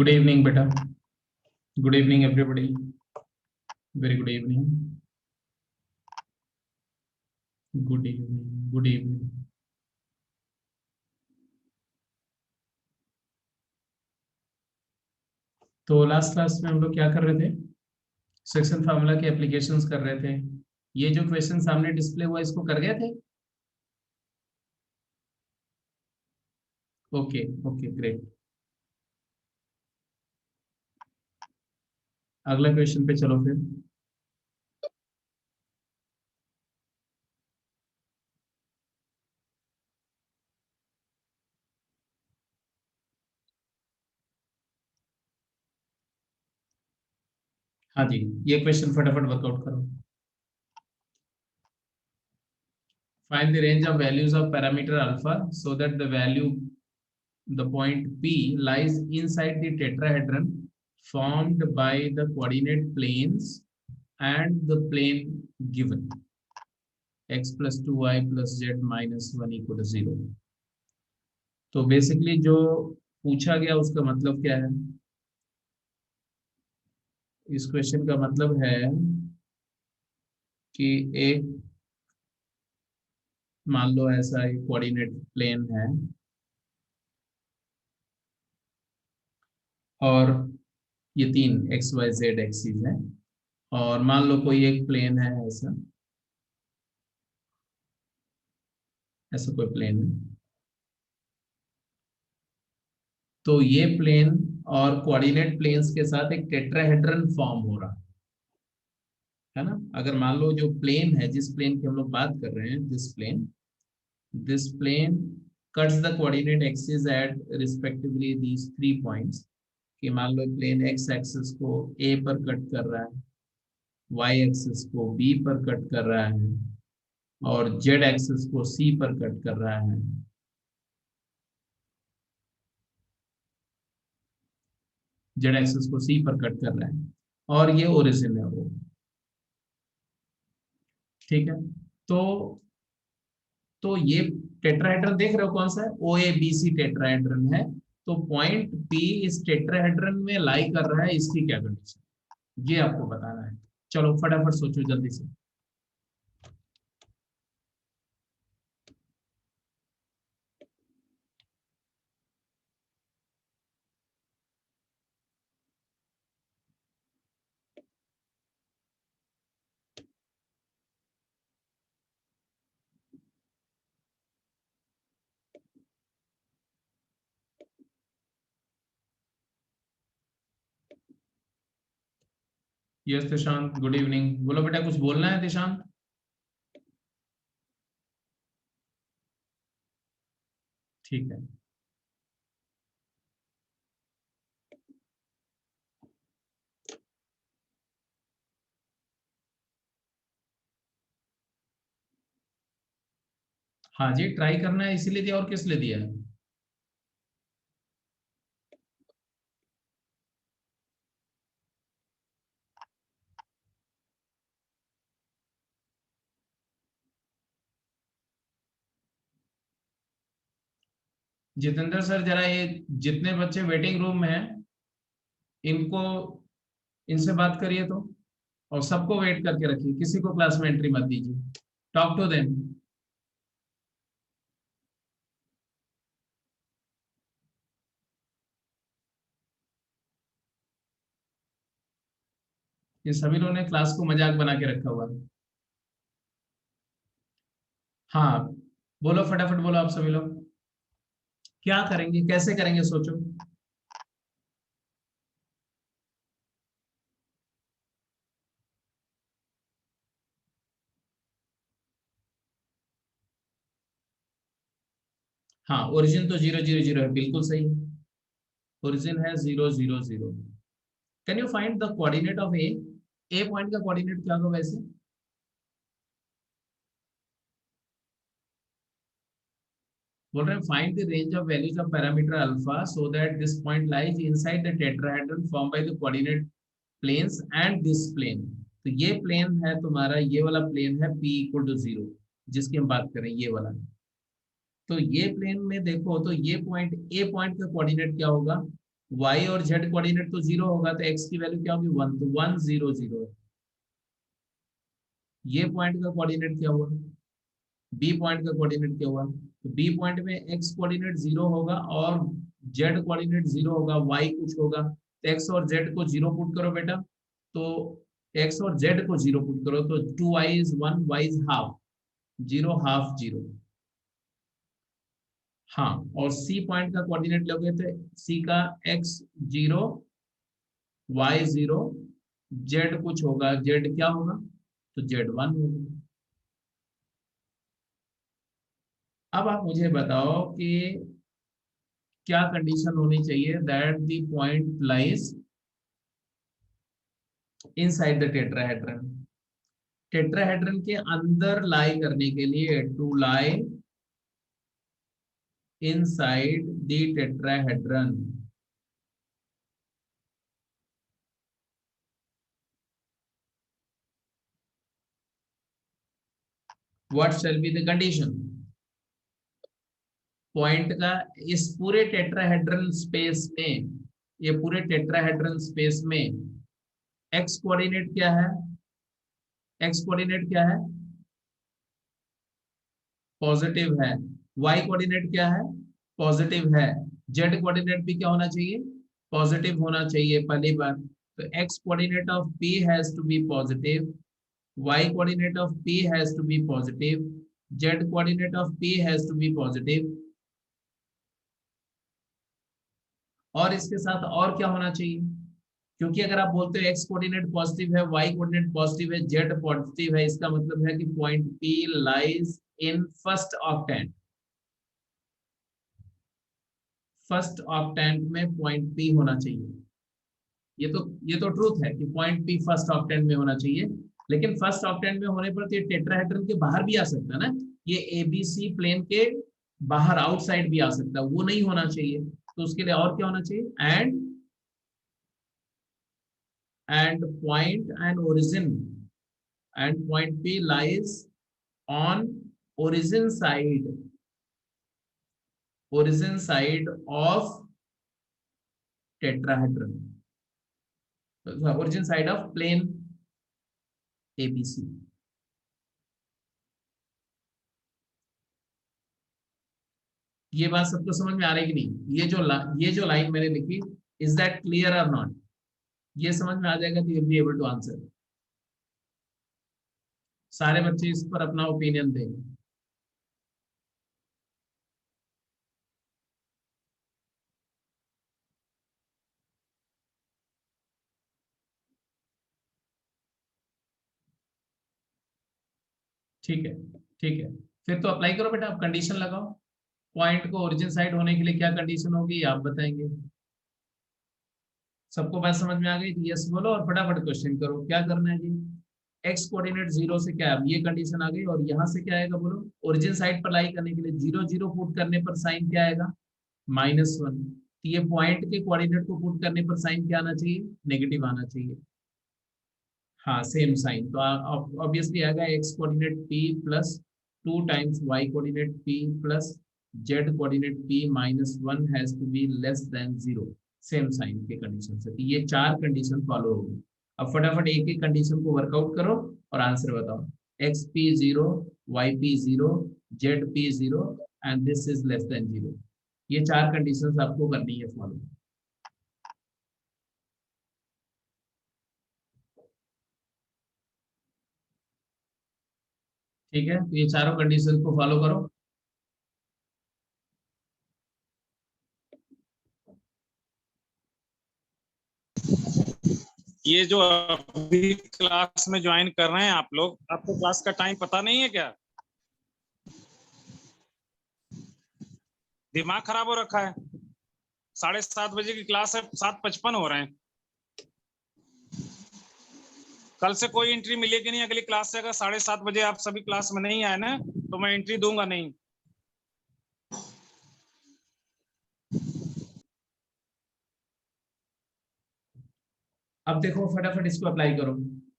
Good evening बेटा। Good evening everybody. Very good evening. Good evening. Good evening. तो last class में हम लोग क्या कर रहे थे? सेक्शन फार्मूला के एप्लीकेशंस कर रहे थे। ये जो क्वेश्चन सामने डिस्प्ले हुआ इसको कर गए थे? Okay okay great. अगला क्वेश्चन पे चलो फिर। हाँ जी, ये क्वेश्चन फटाफट वर्कआउट करो। Find the range of values of parameter alpha so that the point P lies inside the tetrahedron formed by the coordinate planes and the plane given x plus 2y plus z minus 1 equal to 0। तो basically जो पूछा गया उसका मतलब क्या है? इस question का मतलब है कि एक, मान लो ऐसा एक कोऑर्डिनेट प्लेन है और ये तीन एक्स वाई जेड एक्सिस है, और मान लो कोई एक प्लेन है, ऐसा ऐसा कोई प्लेन है। तो ये प्लेन और कोऑर्डिनेट प्लेन्स के साथ एक टेट्राहेड्रन फॉर्म हो रहा है ना। अगर मान लो जो प्लेन है, जिस प्लेन की हम लोग बात कर रहे हैं, this plane cuts the coordinate axis at respectively these 3 points. कि मान लो प्लेन एक्स एक्सिस को ए पर कट कर रहा है, वाई एक्सिस को बी पर कट कर रहा है, और जेड एक्सिस को सी पर कट कर रहा है। जेड एक्सिस को सी पर कट कर रहा है और ये ओरिजिन है वो। ठीक है। तो तो ये टेट्राहेड्रन देख रहे हो कौन सा है? O A B C tetrahedron है। तो पॉइंट पी इस टेट्राहेड्रन में लाई कर रहा है, इसकी क्या कंडीशन, ये आपको बताना है। चलो फटाफट सोचो जल्दी से। Yes Dishant, good evening. बोलो बेटा, कुछ बोलना है दिशांत? ठीक है। हाँ जी, ट्राई करना है इसीलिए दिया, और किस लिए दिया है? जितेंद्र सर, जरा ये जितने बच्चे वेटिंग रूम में हैं, इनको, इनसे बात करिए तो, और सबको वेट करके रखिए, किसी को क्लास में एंट्री मत दीजिए। Talk to them. ये सभी लोगों ने क्लास को मजाक बना के रखा हुआ है। हाँ, बोलो फटाफट बोलो आप सभी लोग। क्या करेंगे, कैसे करेंगे, सोचो। हाँ, ओरिजिन तो 0 0 0 है, बिल्कुल सही है। ओरिजिन है 0 0 0। Can you find the coordinate of A? A point का कोऑर्डिनेट क्या होगा वैसे? बोल रहे हैं find the range of values of parameter alpha so that this point lies inside the tetrahedron form by the coordinate planes and this plane. तो ये plane है तुम्हारा, ये वाला प्लेन है P इक्वल टू 0, जिसकी हम बात करें, ये वाला। तो ये प्लेन में देखो, तो ये पॉइंट, ए पॉइंट का कोऑर्डिनेट क्या होगा? y और z कोऑर्डिनेट तो 0 होगा, तो x की वैल्यू क्या होगी 1, तो 1 0 0। ये पॉइंट का कोऑर्डिनेट क्या हुआ, बी पॉइंट का कोऑर्डिनेट क्या हुआ, तो बी पॉइंट में x कोऑर्डिनेट 0 होगा और z कोऑर्डिनेट 0 होगा, y कुछ होगा, तो x और z को 0 पुट करो बेटा, तो x और z को 0 पुट करो, तो 2y is 1, y is half, 0 half 0। हाँ, और सी पॉइंट का कोऑर्डिनेट लोगे तो सी का x 0, y 0, z कुछ होगा, z क्या होगा, तो z 1 होगा। अब आप मुझे बताओ कि क्या कंडीशन होनी चाहिए that the point lies inside the tetrahedron. Tetrahedron के अंदर लाई करने के लिए, to lie inside the tetrahedron, what shall be the condition. Point का इस पूरे टेट्राहेड्रन स्पेस में, ये पूरे टेट्राहेड्रन स्पेस में एक्स कोऑर्डिनेट क्या है, एक्स कोऑर्डिनेट क्या है, पॉजिटिव है, वाई कोऑर्डिनेट क्या है, पॉजिटिव है, जेड कोऑर्डिनेट भी क्या होना चाहिए, पॉजिटिव होना चाहिए पहली बार। तो X coordinate of P has to be positive, Y coordinate of P has to be positive, Z coordinate of P has to be positive, और इसके साथ और क्या होना चाहिए, क्योंकि अगर आप बोलते हो एक्स कोऑर्डिनेट पॉजिटिव है, वाई कोऑर्डिनेट पॉजिटिव है, जेड पॉजिटिव है, इसका मतलब है कि point P lies in first octant, first octant में पॉइंट पी होना चाहिए। ये तो ट्रूथ है कि पॉइंट पी फर्स्ट ऑक्टेंट में होना चाहिए, लेकिन फर्स्ट ऑक्टेंट में होने पर तो ये टेट्राहेड्रन के बाहर भी आ सकता है ना, ये एबीसी प्लेन के बाहर आउटसाइड भी आ सकता है, वो नहीं होना चाहिए। तो उसके लिए और क्या होना चाहिए, and point and origin, and point P lies on origin side, origin side of tetrahedron, origin side of plane ABC। ये बात सबको समझ में आ रही कि नहीं, ये जो लाइन मैंने लिखी, इज दैट क्लियर और नॉट, ये समझ में आ जाएगा तो you be able to answer. सारे बच्चे इस पर अपना ओपिनियन देंगे। ठीक है, ठीक है, फिर तो अप्लाई करो बेटा, आप कंडीशन लगाओ, पॉइंट को ओरिजिन साइड होने के लिए क्या कंडीशन होगी आप बताएंगे। सबको बात समझ में आ गई तो यस बोलो और फटाफट क्वेश्चन करो, क्या करना है जी। एक्स कोऑर्डिनेट 0 से क्या है, ये कंडीशन आ गई, और यहाँ से क्या आएगा बोलो, ओरिजिन साइड पर लाई करने के लिए 0 0 पुट करने पर साइन क्या आएगा, -1। तो ये पॉइंट के कोऑर्डिनेट को पुट करने पर साइन क्या आना चाहिए, नेगेटिव आना चाहिए। हाँ, सेम साइन, तो ऑब्वियसली आएगा X coordinate p plus 2 times Y coordinate p plus Z coordinate p -1 has to be less than 0, same sign के कंडीशन से। तो ये 4 कंडीशन फॉलो होगी। अब फटाफट एक एक कंडीशन को वर्कआउट करो और आंसर बताओ। X P 0, Y P 0, Z P 0 and this is less than 0। ये 4 कंडीशन आपको करनी है फॉलो। ठीक है, तो ये चारों कंडीशन को फॉलो करो। ये जो अभी क्लास में ज्वाइन कर रहे हैं आप लोग, आपको क्लास का टाइम पता नहीं है क्या? दिमाग खराब हो रखा है। 7:30 बजे की क्लास है, 7:55 हो रहे हैं। कल से कोई एंट्री मिलेगी नहीं अगली क्लास से। अगर 7:30 बजे आप सभी क्लास में नहीं आए ना, तो मैं एंट्री दूंगा नहीं। अब देखो फटाफट इसको अप्लाई करो,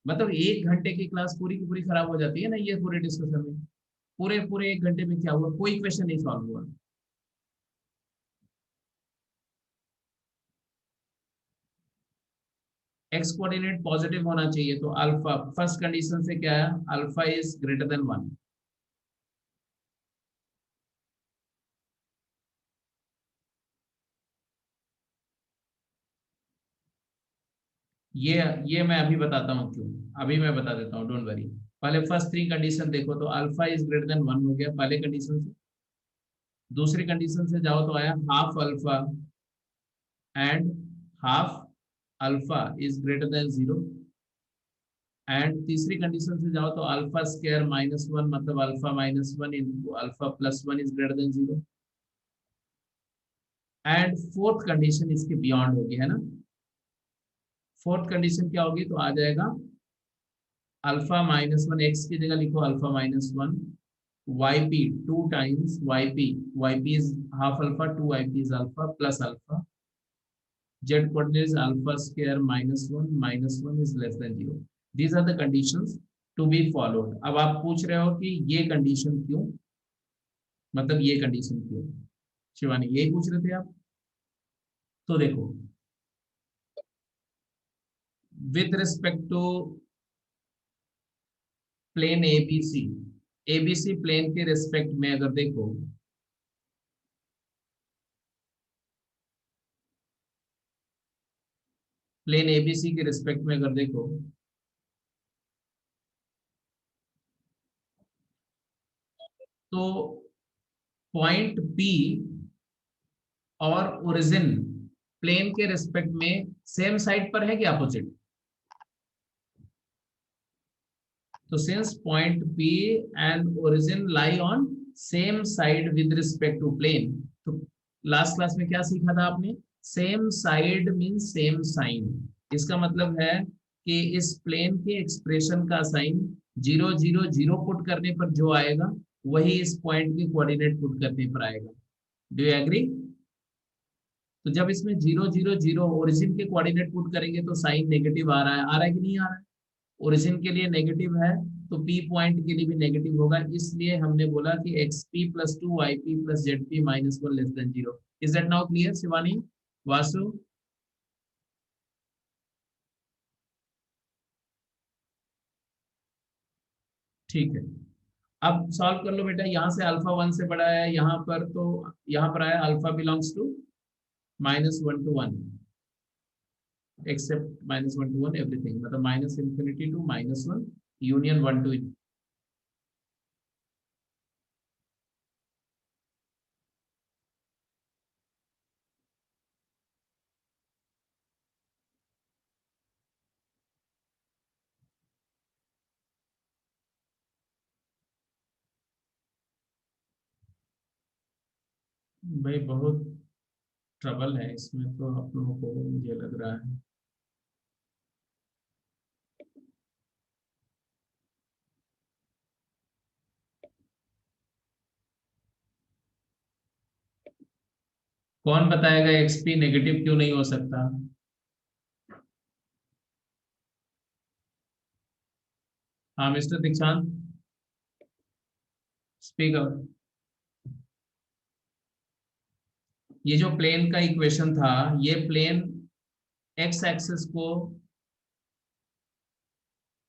मतलब 1 घंटे की क्लास पूरी की पूरी खराब हो जाती है ना ये पूरे डिस्कशन में। पूरे पूरे 1 घंटे में क्या हुआ, कोई क्वेश्चन नहीं सॉल्व हुआ। एक्स कोऑर्डिनेट पॉजिटिव होना चाहिए, तो अल्फा फर्स्ट कंडीशन से क्या है, अल्फा इज ग्रेटर देन 1। ये मैं अभी बताता हूँ क्यों, अभी मैं बता देता हूँ, डोंट वरी। पहले फर्स्ट थ्री कंडीशन देखो, तो अल्फा इज ग्रेटर देन 1 हो गया पहले कंडीशन से। दूसरी कंडीशन से जाओ तो आया half alpha and half alpha is greater than 0। And तीसरी कंडीशन से जाओ तो अल्फा स्क्वायर माइनस 1 मतलब alpha minus 1 into alpha plus 1 is greater than 0। And fourth condition इसके बियॉन्ड होगी, है ना। फोर्थ कंडीशन क्या होगी, तो आ जाएगा अल्फा माइनस 1, एक्स की जगह लिखो alpha minus 1, yp 2 times yp is half alpha, 2 yp is alpha plus alpha, z coordinate is alpha square minus 1 is less than 0. These are the conditions to be followed. अब आप पूछ रहे हो कि ये कंडीशन क्यों, मतलब ये कंडीशन क्यों, शिवानी यही पूछ रहे थे आप। तो देखो, with respect to plane ABC plane के रिस्पेक्ट में अगर देखो, प्लेन एबीसी के रिस्पेक्ट में अगर देखो, तो पॉइंट P और ओरिजिन प्लेन के रिस्पेक्ट में सेम साइड पर है कि अपोजिट। तो since point P and origin lie on same side with respect to plane, तो लास्ट क्लास में क्या सीखा था आपने, same side means same sign. इसका मतलब है कि इस प्लेन के एक्सप्रेशन का साइन 0 0 0 पुट करने पर जो आएगा वही इस पॉइंट के कोऑर्डिनेट पुट करने पर आएगा। Do you agree. तो जब इसमें 0 0 0 ओरिजिन के कोऑर्डिनेट पुट करेंगे तो साइन नेगेटिव आ रहा है कि नहीं आ रहा है, ओरिजिन के लिए नेगेटिव है तो पी पॉइंट के लिए भी नेगेटिव होगा, इसलिए हमने बोला कि X P plus 2 Y P plus Z P minus 1 less than 0। Is that now clear Shivani, Vasu. ठीक है, अब सॉल्व कर लो बेटा। यहाँ से अल्फा 1 से बड़ा है यहाँ पर, तो यहाँ पर आया alpha belongs to -1 to 1 except -1 to 1 everything, मतलब minus infinity to -1 union 1 to भाई बहुत ट्रबल है इसमें तो आप लोगों को, मुझे लग रहा है। कौन बताएगा एक्सपी नेगेटिव क्यों नहीं हो सकता। हाँ मिस्टर दीक्षांत, स्पीकर। ये जो प्लेन का इक्वेशन था, ये प्लेन एक्स एक्सिस को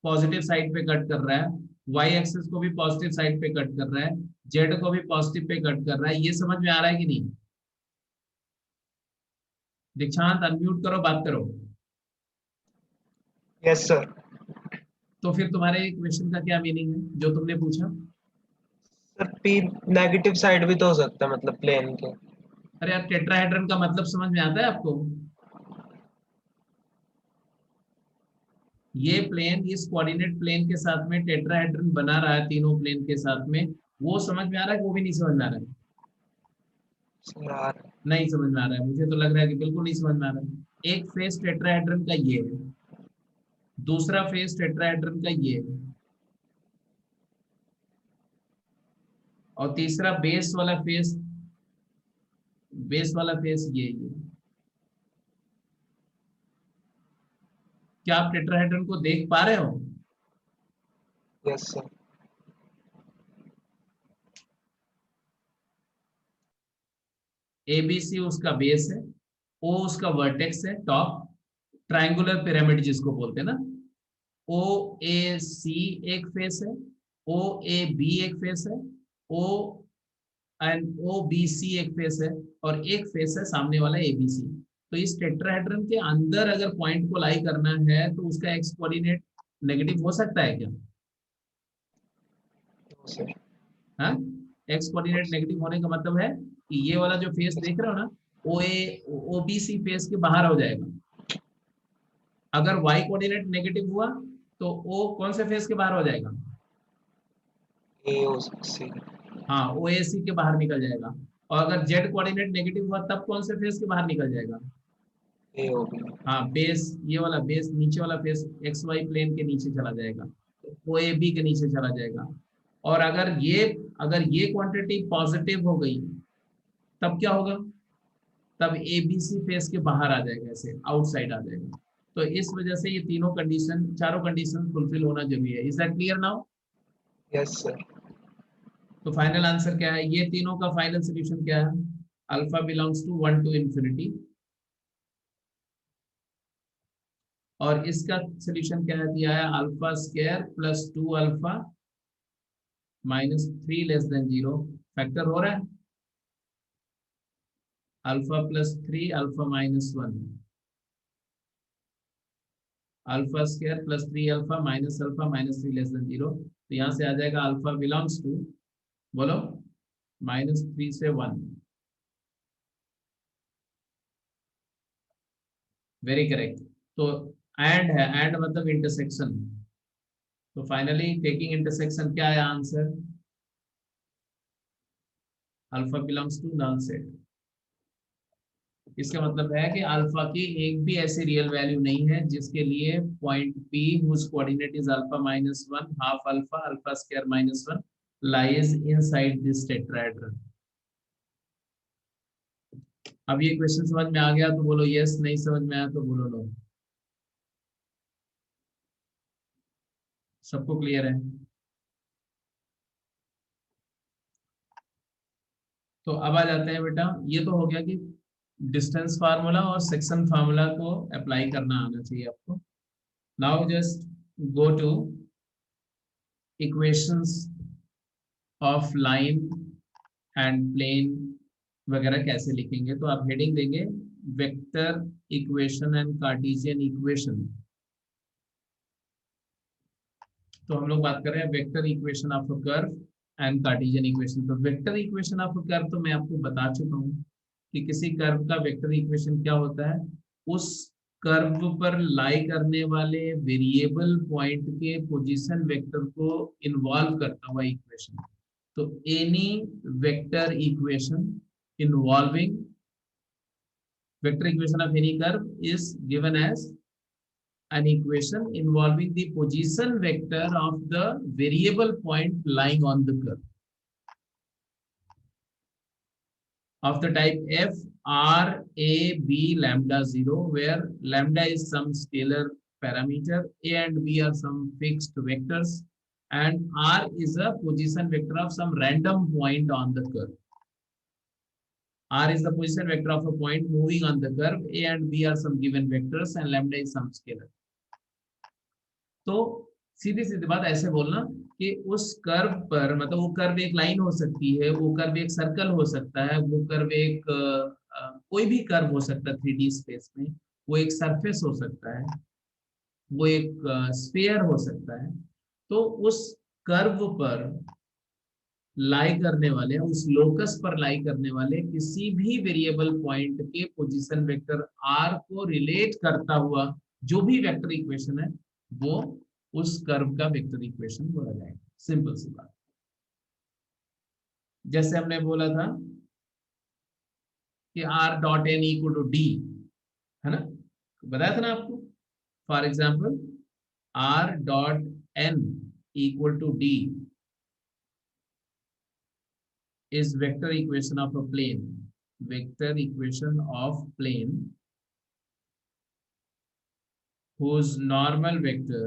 पॉजिटिव साइड पे कट कर रहा है, वाई एक्सिस को भी पॉजिटिव साइड पे कट कर रहा है, जेड को भी पॉजिटिव पे कट कर रहा है। ये समझ में आ रहा है कि नहीं। दीक्षांत अनम्यूट करो, बात करो। Yes sir. तो फिर तुम्हारे इक्वेशन का क्या मीनिंग है जो तुमने पूछा। सर पी नेगेटिव साइड भी तो हो सकता है, मतलब प्लेन के। अरे यार, टेट्राहेड्रन का मतलब समझ में आता है आपको। ये प्लेन इस कोऑर्डिनेट प्लेन के साथ में टेट्राहेड्रन बना रहा है, तीनों प्लेन के साथ में, वो समझ में आ रहा है कि वो भी नहीं समझ में आ रहा है। यार नहीं समझ में आ रहा है, मुझे तो लग रहा है कि बिल्कुल नहीं समझ में आ रहा है। एक फेस टेट्राहेड्रन का ये है, दूसरा फेस टेट्राहेड्रन का ये है, और तीसरा बेस वाला फेस ये। क्या आप टेट्राहेड्रन को देख पा रहे हो। Yes sir. एबीसी उसका बेस है, ओ उसका वर्टेक्स है टॉप, ट्रायंगुलर पिरामिड जिसको बोलते हैं ना, ओ ए सी एक फेस है, ओ ए बी एक फेस है, ओ एंड ओ बी सी एक फेस है, और एक फेस है सामने वाला ए बी सी। तो इस टेट्राहेड्रन के अंदर अगर पॉइंट को लाई करना है तो उसका एक्स कोऑर्डिनेट नेगेटिव हो सकता है क्या? सर हाँ, एक्स कोऑर्डिनेट नेगेटिव होने का मतलब है कि ये वाला जो फेस देख रहे हो ना, ओ ए ओ बी सी फेस के बाहर हो जाएगा। अगर वाई कोऑर्डिनेट नेगेटिव हुआ तो ओ कौन से फेस के बाहर हो जाएगा? ए ओ सी हाँ, ओ ए सी के बाहर निकल जाएगा। और अगर जेड कोऑर्डिनेट नेगेटिव हुआ तब कौन से फेस के बाहर निकल जाएगा? ए ओ बी हाँ, बेस, ये वाला बेस, नीचे वाला फेस एक्स वाई प्लेन के नीचे चला जाएगा, ओ ए बी के नीचे चला जाएगा। और अगर ये क्वांटिटी पॉजिटिव हो गई तब क्या होगा? तब ए बी सी फेस के बाहर आ जाएगा, ऐसे आउटसाइड आ जाएगा। तो इस वजह से ये तीनों कंडीशन, चारों कंडीशन फुलफिल होना जरूरी है। Is that clear now? Yes sir तो फाइनल आंसर क्या है? ये तीनों का फाइनल सोल्यूशन क्या है? Alpha belongs to 1 to infinity, और इसका सोल्यूशन क्या है दिया है? Alpha square plus 2 alpha minus 3 less than 0। Factor हो रहा है, alpha plus 3 alpha minus 1, alpha square plus 3 alpha minus 3 less than 0। तो यहाँ से आ जाएगा अल्फा बिलोंग्स टू, बोलो, -3 से 1। Very correct. तो एंड है, एंड मतलब इंटरसेक्शन। तो फाइनली टेकिंग इंटरसेक्शन क्या है answer? Alpha belongs to null set. इसका मतलब है कि अल्फा की एक भी ऐसी रियल वैल्यू नहीं है जिसके लिए point P whose coordinate is alpha minus 1 half alpha alpha square minus 1 lies inside this tetrahedron। अब ये क्वेश्चन समझ में आ गया तो बोलो यस, नहीं समझ में आया तो बोलो नो। सबको क्लियर है? तो अब आ जाते हैं बेटा, ये तो हो गया कि डिस्टेंस फार्मूला और सेक्शन फार्मूला को अप्लाई करना आना चाहिए आपको। Now just go to equations of line and plane वगैरह कैसे लिखेंगे। तो आप हेडिंग देंगे vector equation and Cartesian equation. तो हम लोग बात कर रहे हैं vector equation of a curve and Cartesian equation. तो vector equation of a curve तो मैं आपको बता चुका हूँ कि किसी कर्व का वेक्टर इक्वेशन क्या होता है, उस कर्व पर लाई करने वाले वेरिएबल पॉइंट के पोजीशन वेक्टर को इन्वॉल्व करता हुआ इक्वेशन। तो any vector equation involving vector equation of any curve is given as an equation involving the position vector of the variable point lying on the curve of the type f r a b lambda 0, where lambda is some scalar parameter, a and b are some fixed vectors, and r is a position vector of some random point on the curve. R is the position vector of a point moving on the curve. A and B are some given vectors and lambda is some scalar. तो सीधी सीधी बात ऐसे बोलना कि उस curve पर, मतलब वो curve एक लाइन हो सकती है, वो कर्व एक सर्कल हो सकता है, वो कर्व एक कोई भी कर्व हो सकता है 3D स्पेस में, वो एक सरफेस हो सकता है, वो एक स्फीयर हो सकता है। तो उस कर्व पर लाई करने वाले, उस लोकस पर लाई करने वाले किसी भी वेरिएबल पॉइंट के पोजीशन वेक्टर r को रिलेट करता हुआ जो भी वेक्टर इक्वेशन है वो उस कर्व का वेक्टर इक्वेशन बोला जाएगा। सिंपल सी बात। जैसे हमने बोला था कि r dot n equal to D, है ना, बताया था ना आपको। For example r dot n equal to D is vector equation of a plane, vector equation of plane whose normal vector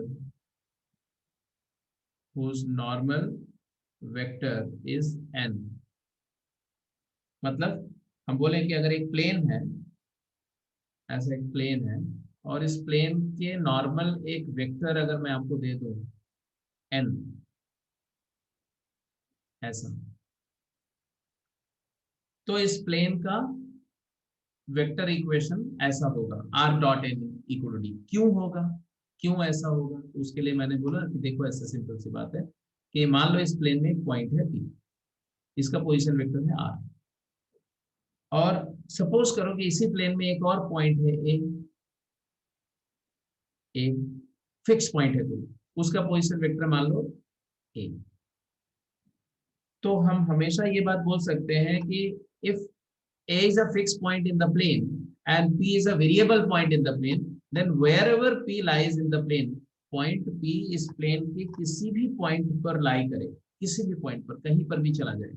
is n। मतलब हम बोले कि अगर एक प्लेन है, ऐसा एक प्लेन है और इस प्लेन के नॉर्मल एक वेक्टर अगर मैं आपको दे दूं n, ऐसा, तो इस प्लेन का वेक्टर इक्वेशन ऐसा होगा r dot n equal to D. क्यों होगा, क्यों ऐसा होगा? तो उसके लिए मैंने बोला कि देखो ऐसा सिंपल सी बात है कि मान लो इस प्लेन में एक पॉइंट है p, इसका पोजीशन वेक्टर है r, और सपोज करो कि इसी प्लेन में एक और पॉइंट है a, एक फिक्स पॉइंट है कोई, उसका पोजीशन वेक्टर मान लो a। तो हम हमेशा ये बात बोल सकते हैं कि if a is a fixed point in the plane and p is a variable point in the plane, then wherever p lies in the plane, point p इस प्लेन के किसी भी पॉइंट पर लाई करे, किसी भी पॉइंट पर कहीं पर भी चला जाए,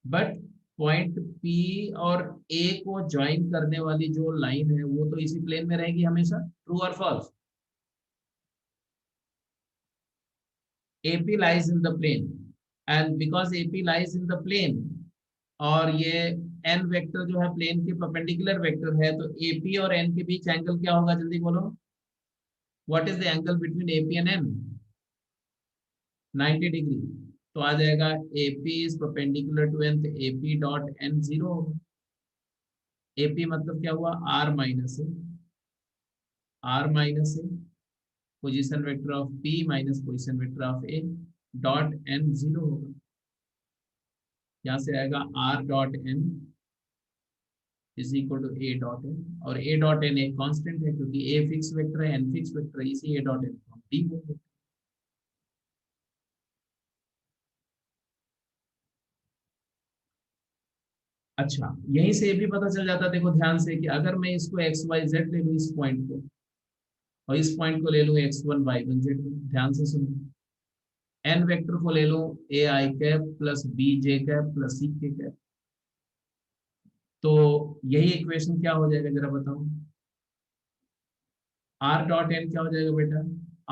बट पॉइंट p और a को ज्वाइन करने वाली जो लाइन है वो तो इसी प्लेन में रहेगी हमेशा। ट्रू और false? AP lies in the plane and because AP lies in the plane और ये n वेक्टर जो है प्लेन के परपेंडिकुलर वेक्टर है, तो AP और n के बीच एंगल क्या होगा, जल्दी बोलो। What is the angle between AP and n? 90 डिग्री। तो आ जाएगा AP इज परपेंडिकुलर टू n, तो AP डॉट n 0 होगा। AP मतलब क्या हुआ, r minus A position vector of P minus position vector of A dot n 0 होगा। यहाँ से आएगा r dot n is equal to a dot n, और a डॉट n एक कांस्टेंट है क्योंकि a फिक्स वेक्टर है, n फिक्स वेक्टर है, इसी a डॉट n को हम d बोलते हैं। अच्छा, यहीं से ये भी पता चल जाता, देखो ध्यान से, कि अगर मैं इसको x y z ले लूँ इस पॉइंट को, और इस पॉइंट को ले लूँ x1 y1 z, ध्यान से सुनो, n वेक्टर को ले लूँ a I cap plus b j cap plus c k cap, तो यही इक्वेशन क्या हो जाएगा जरा बताओ। r डॉट n क्या हो जाएगा बेटा,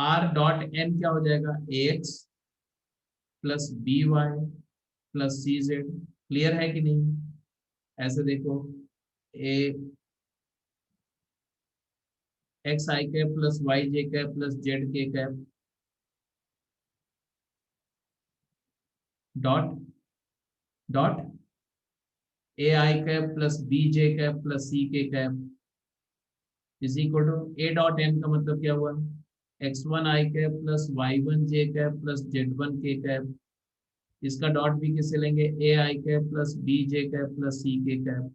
r डॉट n क्या हो जाएगा, ax plus B Y plus C Z. Clear है कि नहीं? ऐसे देखो, A X I cap plus Y J cap plus Z K cap dot dot A I cap plus B J cap plus C K cap is equal to A dot N का मतलब क्या हुआ, x1 I cap plus y1 J cap plus z1 K cap, इसका dot भी किससे लेंगे, A I cap plus B J cap plus C K cap.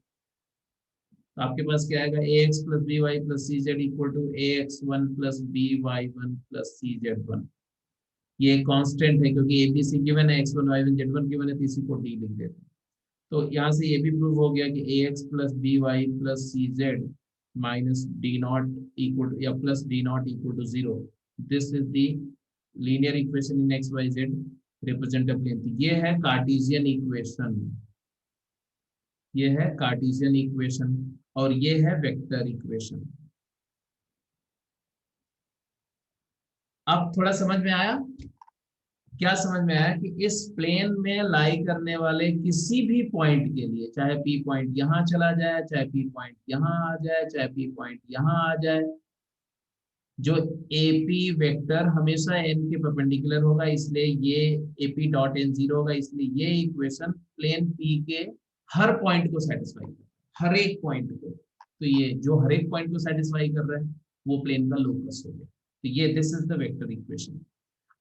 तो आपके पास क्या आएगा, A X plus B Y plus C Z equal to A X one plus B Y one plus C Z one. ये constant है क्योंकि ABC given है, x1 y1 z1 given है, तो इसी को डी लिख देते हैं। तो यहाँ से ये भी प्रूव हो गया कि A X plus B Y plus C Z minus D nought equal या plus D nought equal to 0। This is the linear equation in X Y Z represent a plane. ये है कार्टेशियन इक्वेशन, ये है Cartesian equation, और ये है vector equation. अब थोड़ा समझ में आया? क्या समझ में आया कि इस प्लेन में लाई करने वाले किसी भी पॉइंट के लिए, चाहे पी पॉइंट यहां चला जाए, चाहे पी पॉइंट यहां आ जाए, चाहे पी पॉइंट यहां आ जाए, जो एपी वेक्टर हमेशा एन के परपेंडिकुलर होगा, इसलिए ये एपी डॉट एन 0 होगा। इसलिए ये इक्वेशन प्लेन पी के हर पॉइंट को सेटिस्फाई कर रहा है, हर एक पॉइंट को। तो ये जो हर एक पॉइंट को सेटिस्फाई कर रहा है वो प्लेन का लोकस हो गया। तो ये this is the vector equation.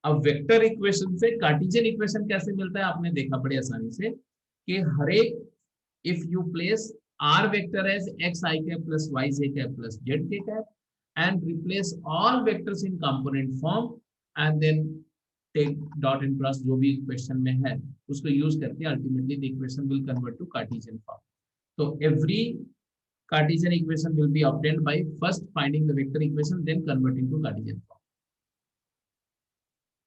अब वेक्टर इक्वेशन से कार्टेशियन इक्वेशन कैसे मिलता है, आपने देखा बड़े आसानी से कि हर एक, if you place R vector as X I cap plus Y J cap plus Z K cap and replace all vectors in component form and then take dot and cross जो भी इक्वेशन में है उसको use करके ultimately the equation will convert to Cartesian form. So every Cartesian equation will be obtained by first finding the vector equation then converting to Cartesian form.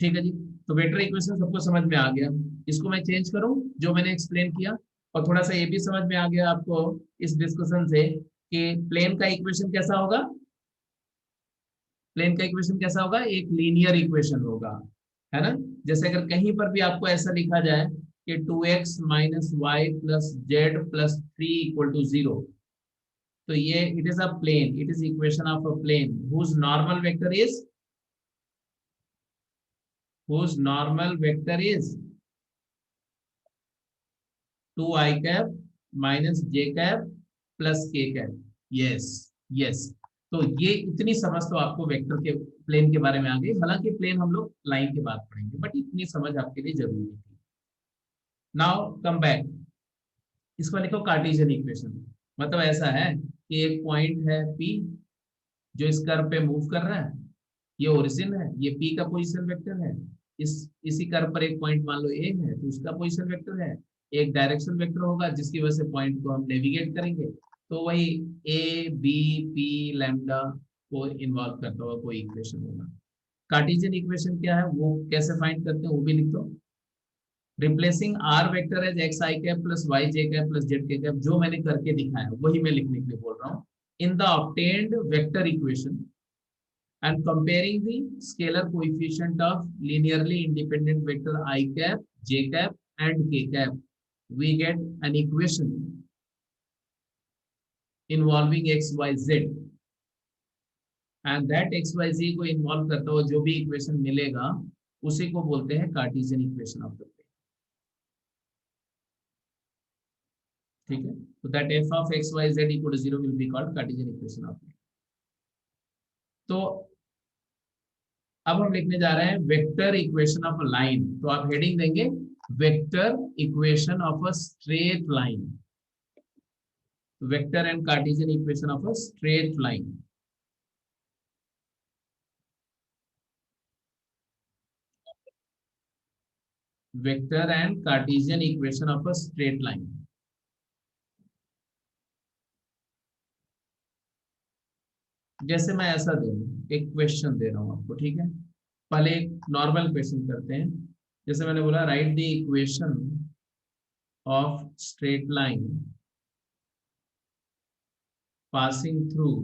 ठीक है जी, तो vector equation सबको समझ में आ गया। इसको मैं चेंज करूं जो मैंने एक्सप्लेन किया, और थोड़ा सा ये भी समझ में आ गया आपको इस डिस्कशन से कि प्लेन का इक्वेशन कैसा होगा। प्लेन का इक्वेशन कैसा होगा, एक लीनियर इक्वेशन होगा, है ना। जैसे अगर कहीं पर भी आपको ऐसा लिखा जाए कि 2x minus Y plus Z plus 3 equal to 0, तो ये it is a plane, it is equation of a plane whose normal vector is 2i cap minus j cap plus k cap. Yes yes, तो ये इतनी समझ तो आपको vector के plane के बारे में आ गई। हालांकि प्लेन हम लोग लाइन के बाद पढ़ेंगे, बट इतनी समझ आपके लिए जरूरी थी। नाउ कम बैक, इसको लिखो कार्टेशियन इक्वेशन। मतलब ऐसा है कि एक पॉइंट है P जो इस कर्व पे मूव कर रहा है, ये ओरिजिन है, ये P का पोजीशन वेक्टर है। इसी कर्व पर एक पॉइंट मान लो A है तो उसका पोजीशन वेक्टर है। एक डायरेक्शन वेक्टर होगा जिसकी वजह से पॉइंट को हम नेविगेट करेंगे, तो वही A B P लैम्डा को इन्वॉल्व करता हुआ कोई इक्वेशन होगा। कार्टेशियन इक्वेशन क्या है वो कैसे फाइंड करते हैं वो भी लिख दो। Replacing R vector as X I cap plus Y J cap plus Z K cap, जो मैंने करके दिखाया वही मैं लिखने के लिए बोल रहा हूँ। In the obtained vector equation and comparing the scalar coefficient of linearly independent vector I cap, j cap and k cap, we get an equation involving x, y, z, and that x, y, z को involve करता हुआ जो भी equation मिलेगा उसी को बोलते हैं Cartesian equation of the plane. ठीक है, तो that f of x, y, z equal to 0 will be called Cartesian equation of plane. तो अब हम लिखने जा रहे हैं vector equation of a line, तो आप हेडिंग देंगे vector equation of a straight line, vector and Cartesian equation of a straight line. Vector and Cartesian equation of a straight line. जैसे मैं ऐसा दे एक क्वेश्चन दे रहा हूं आपको, ठीक है। पहले एक नॉर्मल क्वेश्चन करते हैं। जैसे मैंने बोला right the equation of straight line passing through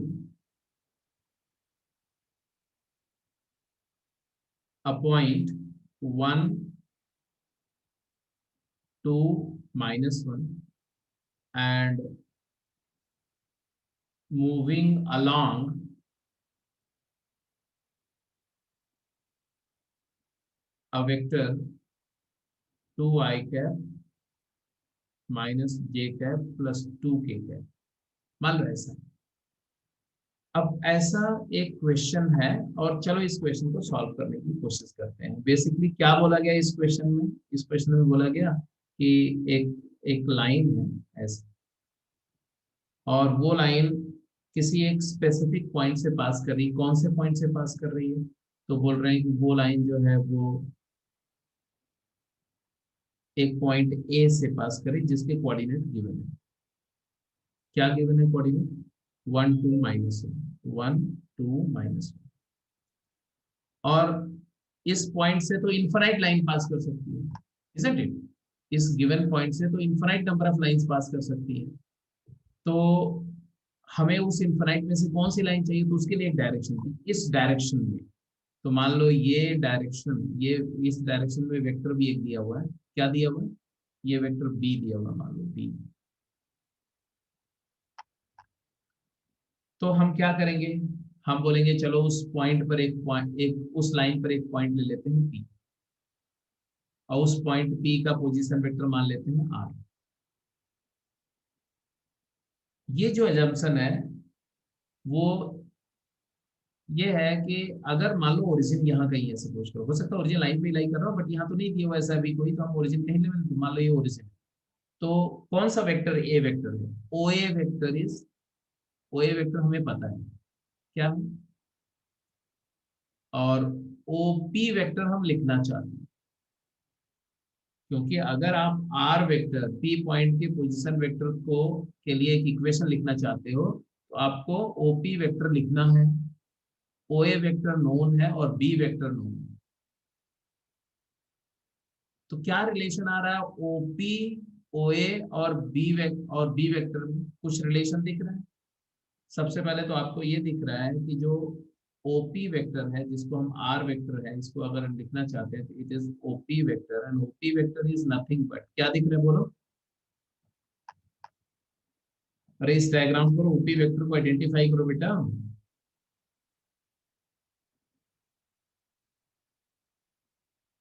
a point 1, 2, -1 and moving along a vector 2i cap minus j cap plus 2k cap। मान लो ऐसा। अब ऐसा एक क्वेश्चन है और चलो इस क्वेश्चन को सॉल्व करने की कोशिश करते हैं। बेसिकली क्या बोला गया इस क्वेश्चन में? इस क्वेश्चन में बोला गया कि एक लाइन है ऐसे, और वो लाइन किसी एक स्पेसिफिक पॉइंट से पास कर रही है। कौन से पॉइंट से पास कर रही है? तो बोल रहे हैं कि वो लाइन जो है वो एक पॉइंट ए से पास करी जिसके कोऑर्डिनेट गिवन है। क्या गिवन है कोऑर्डिनेट? 1, 2, -1, 1, 2, -1। और इस पॉइंट से तो इनफाइनाइट लाइन पास कर सकती है, isn't it? इस गिवन पॉइंट से तो infinite number of lines pass कर सकती है। तो हमें उस इनफाइनाइट में से कौन सी लाइन चाहिए? तो उसके लिए एक डायरेक्शन थी, इस डायरेक्शन में। तो मान लो ये डायरेक्शन, ये इस डायरेक्शन में वेक्टर भी एक दिया हुआ है। क्या दिया हुआ है? ये वेक्टर बी दिया हुआ, मान लो बी। तो हम क्या करेंगे? हम बोलेंगे चलो उस पॉइंट पर उस लाइन पर एक पॉइंट ले लेते हैं पी, और उस पॉइंट पी का पोजीशन वेक्टर मान लेते हैं आर। ये जो एजम्पशन है वो ये है कि अगर मान लो ओरिजिन यहाँ कहीं है, सपोज करो, हो सकता है ओरिजिन लाइन पे लाई कर रहा हूँ बट यहाँ तो नहीं दिया हुआ ऐसा भी कोई, तो हम ओरिजिन कहीं ले, मान लो ये ओरिजिन। तो कौन सा वेक्टर ए वेक्टर है? O A vector is, O A vector हमें पता है क्या है, और ओपी वेक्टर हम लिखना चाहते हैं। क्योंकि अगर आप आर वेक्टर पी पॉइंट के पोजीशन वेक्टर को के लिए एक इक्वेशन लिखना चाहते हो तो आपको ओपी वेक्टर लिखना है। ओ ए वेक्टर नोन है और बी वेक्टर नोन है। तो क्या रिलेशन आ रहा है ओपी, ओ ए और बी वेक्टर में? कुछ रिलेशन दिख रहा है? सबसे पहले तो आपको ये दिख रहा है कि जो ओपी वेक्टर है, जिसको हम आर वेक्टर है, इसको अगर हम लिखना चाहते हैं तो it is OP vector, and OP vector is nothing but, क्या दिख रहा है बोलो? अरे इस डायग्राम पर ओपी वेक्टर को आइडेंटिफाई करो बेटा।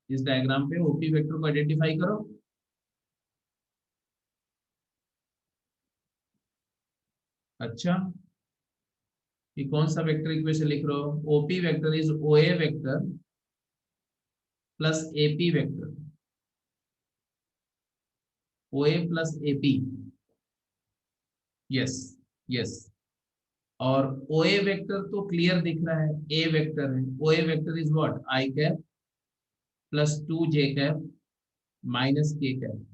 इस डायग्राम पे ओपी वेक्टर को आइडेंटिफाई करो। अच्छा, ये कौन सा वेक्टर इक्वेशन लिख रहे हो? OP vector is OA vector plus AP vector, ओए प्लस एपी। Yes yes. और ओए वेक्टर तो क्लियर दिख रहा है, ए वेक्टर है। ओए vector is what? I cap plus 2 J cap minus K cap.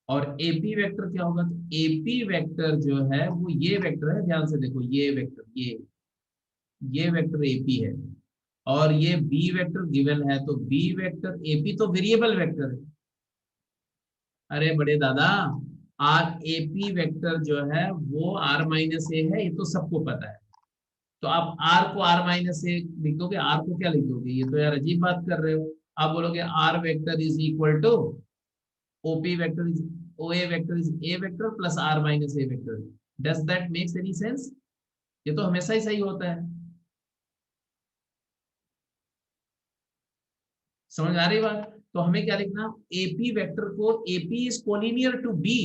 और एपी वेक्टर क्या होगा? तो एपी वेक्टर जो है वो ये वेक्टर है, ध्यान से देखो, ये वेक्टर, ये वेक्टर एपी है। और ये बी वेक्टर गिवन है, तो बी वेक्टर एपी तो वेरिएबल वेक्टर है। अरे बड़े दादा, आर एपी वेक्टर जो है वो आर माइनस ए है, ये तो सबको पता है। तो आप आर को आर माइनस ए लिख दोगे, आर को क्या लिख दोगे? ये तो यार अजीब बात कर रहे हो। आप बोलोगे R vector is equal to OP vector is OA vector is A vector plus R minus A vector. Does that makes any sense? ये तो हमेशा ही सही होता है। समझ आ रही बात? तो हमें क्या लिखना? एपी वेक्टर को, AP is collinear to B,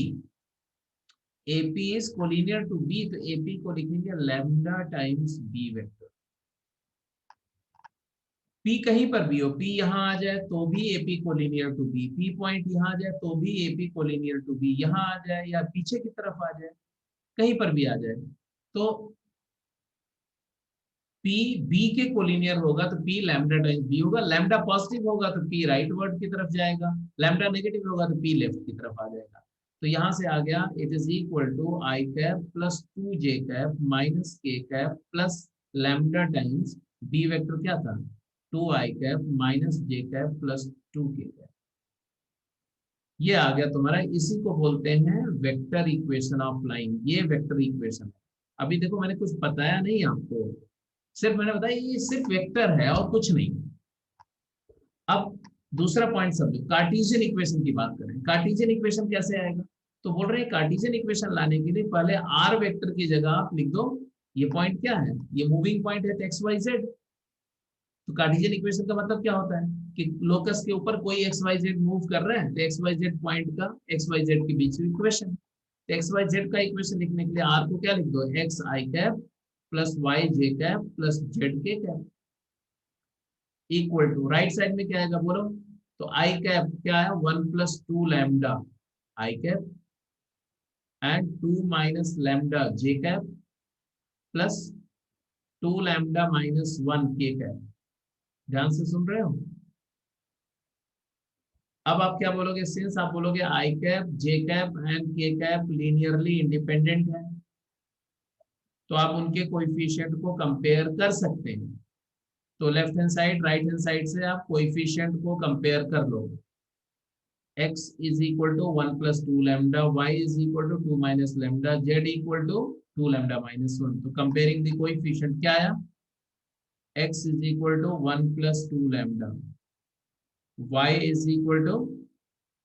AP is collinear to B, तो एपी को लिखेंगे lambda times B vector. P कहीं पर भी हो, पी यहाँ आ जाए तो भी AP collinear to B, P point यहाँ आ जाए तो भी एपी कोलिनियर टू बी, यहाँ आ जाए या पीछे की तरफ आ जाए, कहीं पर भी आ जाए, तो पी बी के कोलिनियर होगा तो पी लैम्डा टाइम्स बी होगा। लैम्डा पॉजिटिव होगा तो पी राइट वर्ड की तरफ जाएगा, लैम्डा नेगेटिव होगा तो पी लेफ्ट की तरफ आ जाएगा। तो यहां से आ गया, it is equal to I cap plus 2 J cap minus K cap plus lambda times B vector क्या था? 2 I cap minus J cap plus 2 K cap. ये आ गया तुम्हारा, इसी को बोलते हैं वेक्टर इक्वेशन ऑफ लाइन। ये वेक्टर इक्वेशन है। अभी देखो मैंने कुछ बताया नहीं आपको, सिर्फ मैंने बताया ये सिर्फ वेक्टर है और कुछ नहीं। अब दूसरा पॉइंट समझो, कार्टेशियन इक्वेशन की बात करें। कार्टेशियन इक्वेशन कैसे आएगा? तो बोल रहे हैं कार्टेशियन इक्वेशन लाने के लिए पहले आर वेक्टर की जगह आप लिख दो, ये पॉइंट क्या है? ये मूविंग पॉइंट है, एक्स वाई जेड। तो कार्टेशियन इक्वेशन का मतलब क्या होता है कि लोकस के ऊपर कोई एक्स वाई जेड मूव कर रहे हैं, तो एक्स वाई जेड पॉइंट का एक्स वाई जेड के बीच इक्वेशन। तो एक्स वाई जेड का इक्वेशन लिखने के लिए आर को क्या लिख दो? X I cap plus Y J cap plus Z K cap equal to, right side में क्या आएगा बोलो? तो आई कैप क्या है? 1 plus 2 lambda I cap and 2 minus lambda J cap plus 2 lambda minus 1 के कैप। ध्यान से सुन रहे हो? अब आप क्या बोलोगे? सिंस आप बोलोगे आई कैप जे कैप एंड के कैप लीनियरली इंडिपेंडेंट है, तो आप उनके कोएफिशिएंट को कंपेयर कर सकते हैं। तो left hand side right hand side से आप कोएफिशिएंट को कंपेयर कर लो। x is equal to 1 plus 2 lambda, y is equal to 2 minus lambda, z equal to 2 lambda minus 1। तो कंपेयरिंग द कोएफिशिएंट क्या आया? x is equal to 1 plus 2 lambda, y is equal to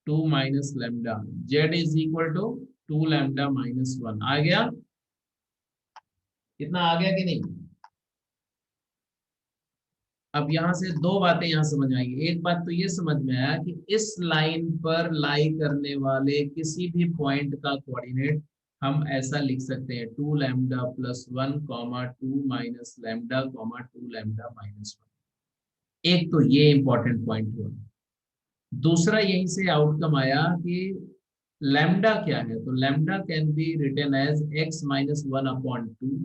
2 minus lambda, z is equal to 2 lambda minus 1। आ गया? इतना आ गया कि नहीं? अब यहां से दो बातें यहां समझ आएंगी। एक बात तो ये समझ में आया कि इस लाइन पर लाई करने वाले किसी भी पॉइंट का कोऑर्डिनेट हम ऐसा लिख सकते हैं 2 lambda plus 1 comma 2 minus lambda comma 2 lambda minus 1। एक तो ये इंपॉर्टेंट पॉइंट हुआ। दूसरा यहीं से आउटकम आया कि लैम्डा क्या है? तो lambda can be written as x minus 1 upon 2।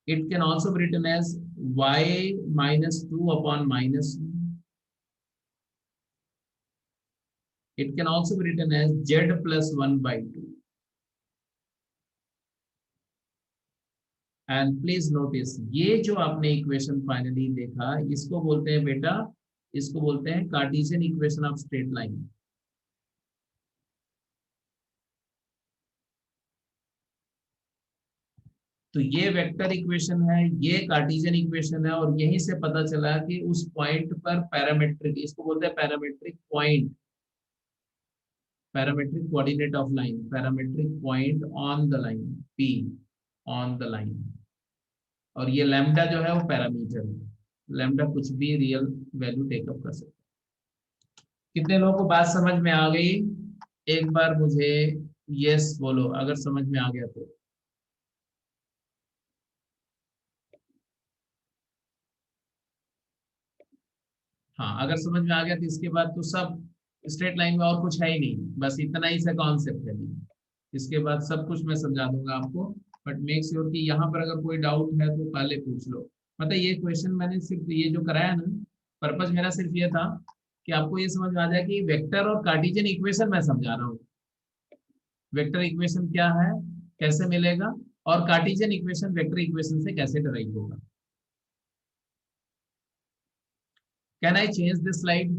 It can also be written as y minus 2 upon minus 1. It can also be written as z plus 1 by 2. And please notice, ये जो आपने equation finally देखा, इसको बोलते हैं बेटा, इसको बोलते हैं Cartesian equation of straight line. तो ये वेक्टर इक्वेशन है, ये कार्टेशियन इक्वेशन है, और यहीं से पता चला कि उस पॉइंट पर पैरामेट्रिक, इसको बोलते हैं parametric point. Parametric coordinate of line, parametric point on the line, P on the line. और ये लैम्डा जो है वो पैरामीटर है, लैम्डा कुछ भी रियल वैल्यू टेकअप कर सकता है। कितने लोगों को बात समझ में आ गई? एक बार मुझे यस बोलो अगर समझ में आ गया तो। हाँ, अगर समझ में आ गया तो इसके बाद तो सब स्ट्रेट लाइन में और कुछ है ही नहीं, बस इतना ही सा कॉन्सेप्ट है। इसके बाद सब कुछ मैं समझा दूंगा आपको, बट मेक श्योर कि यहाँ पर अगर कोई डाउट है तो पहले पूछ लो। मतलब ये क्वेश्चन मैंने सिर्फ ये जो कराया ना, पर्पज मेरा सिर्फ ये था कि आपको ये समझ में आ जाए कि वेक्टर और कार्टेशियन इक्वेशन मैं समझा रहा हूँ। वेक्टर इक्वेशन क्या है, कैसे मिलेगा, और कार्टेशियन इक्वेशन वेक्टर इक्वेशन से कैसे डिराइव होगा। Can I change this slide?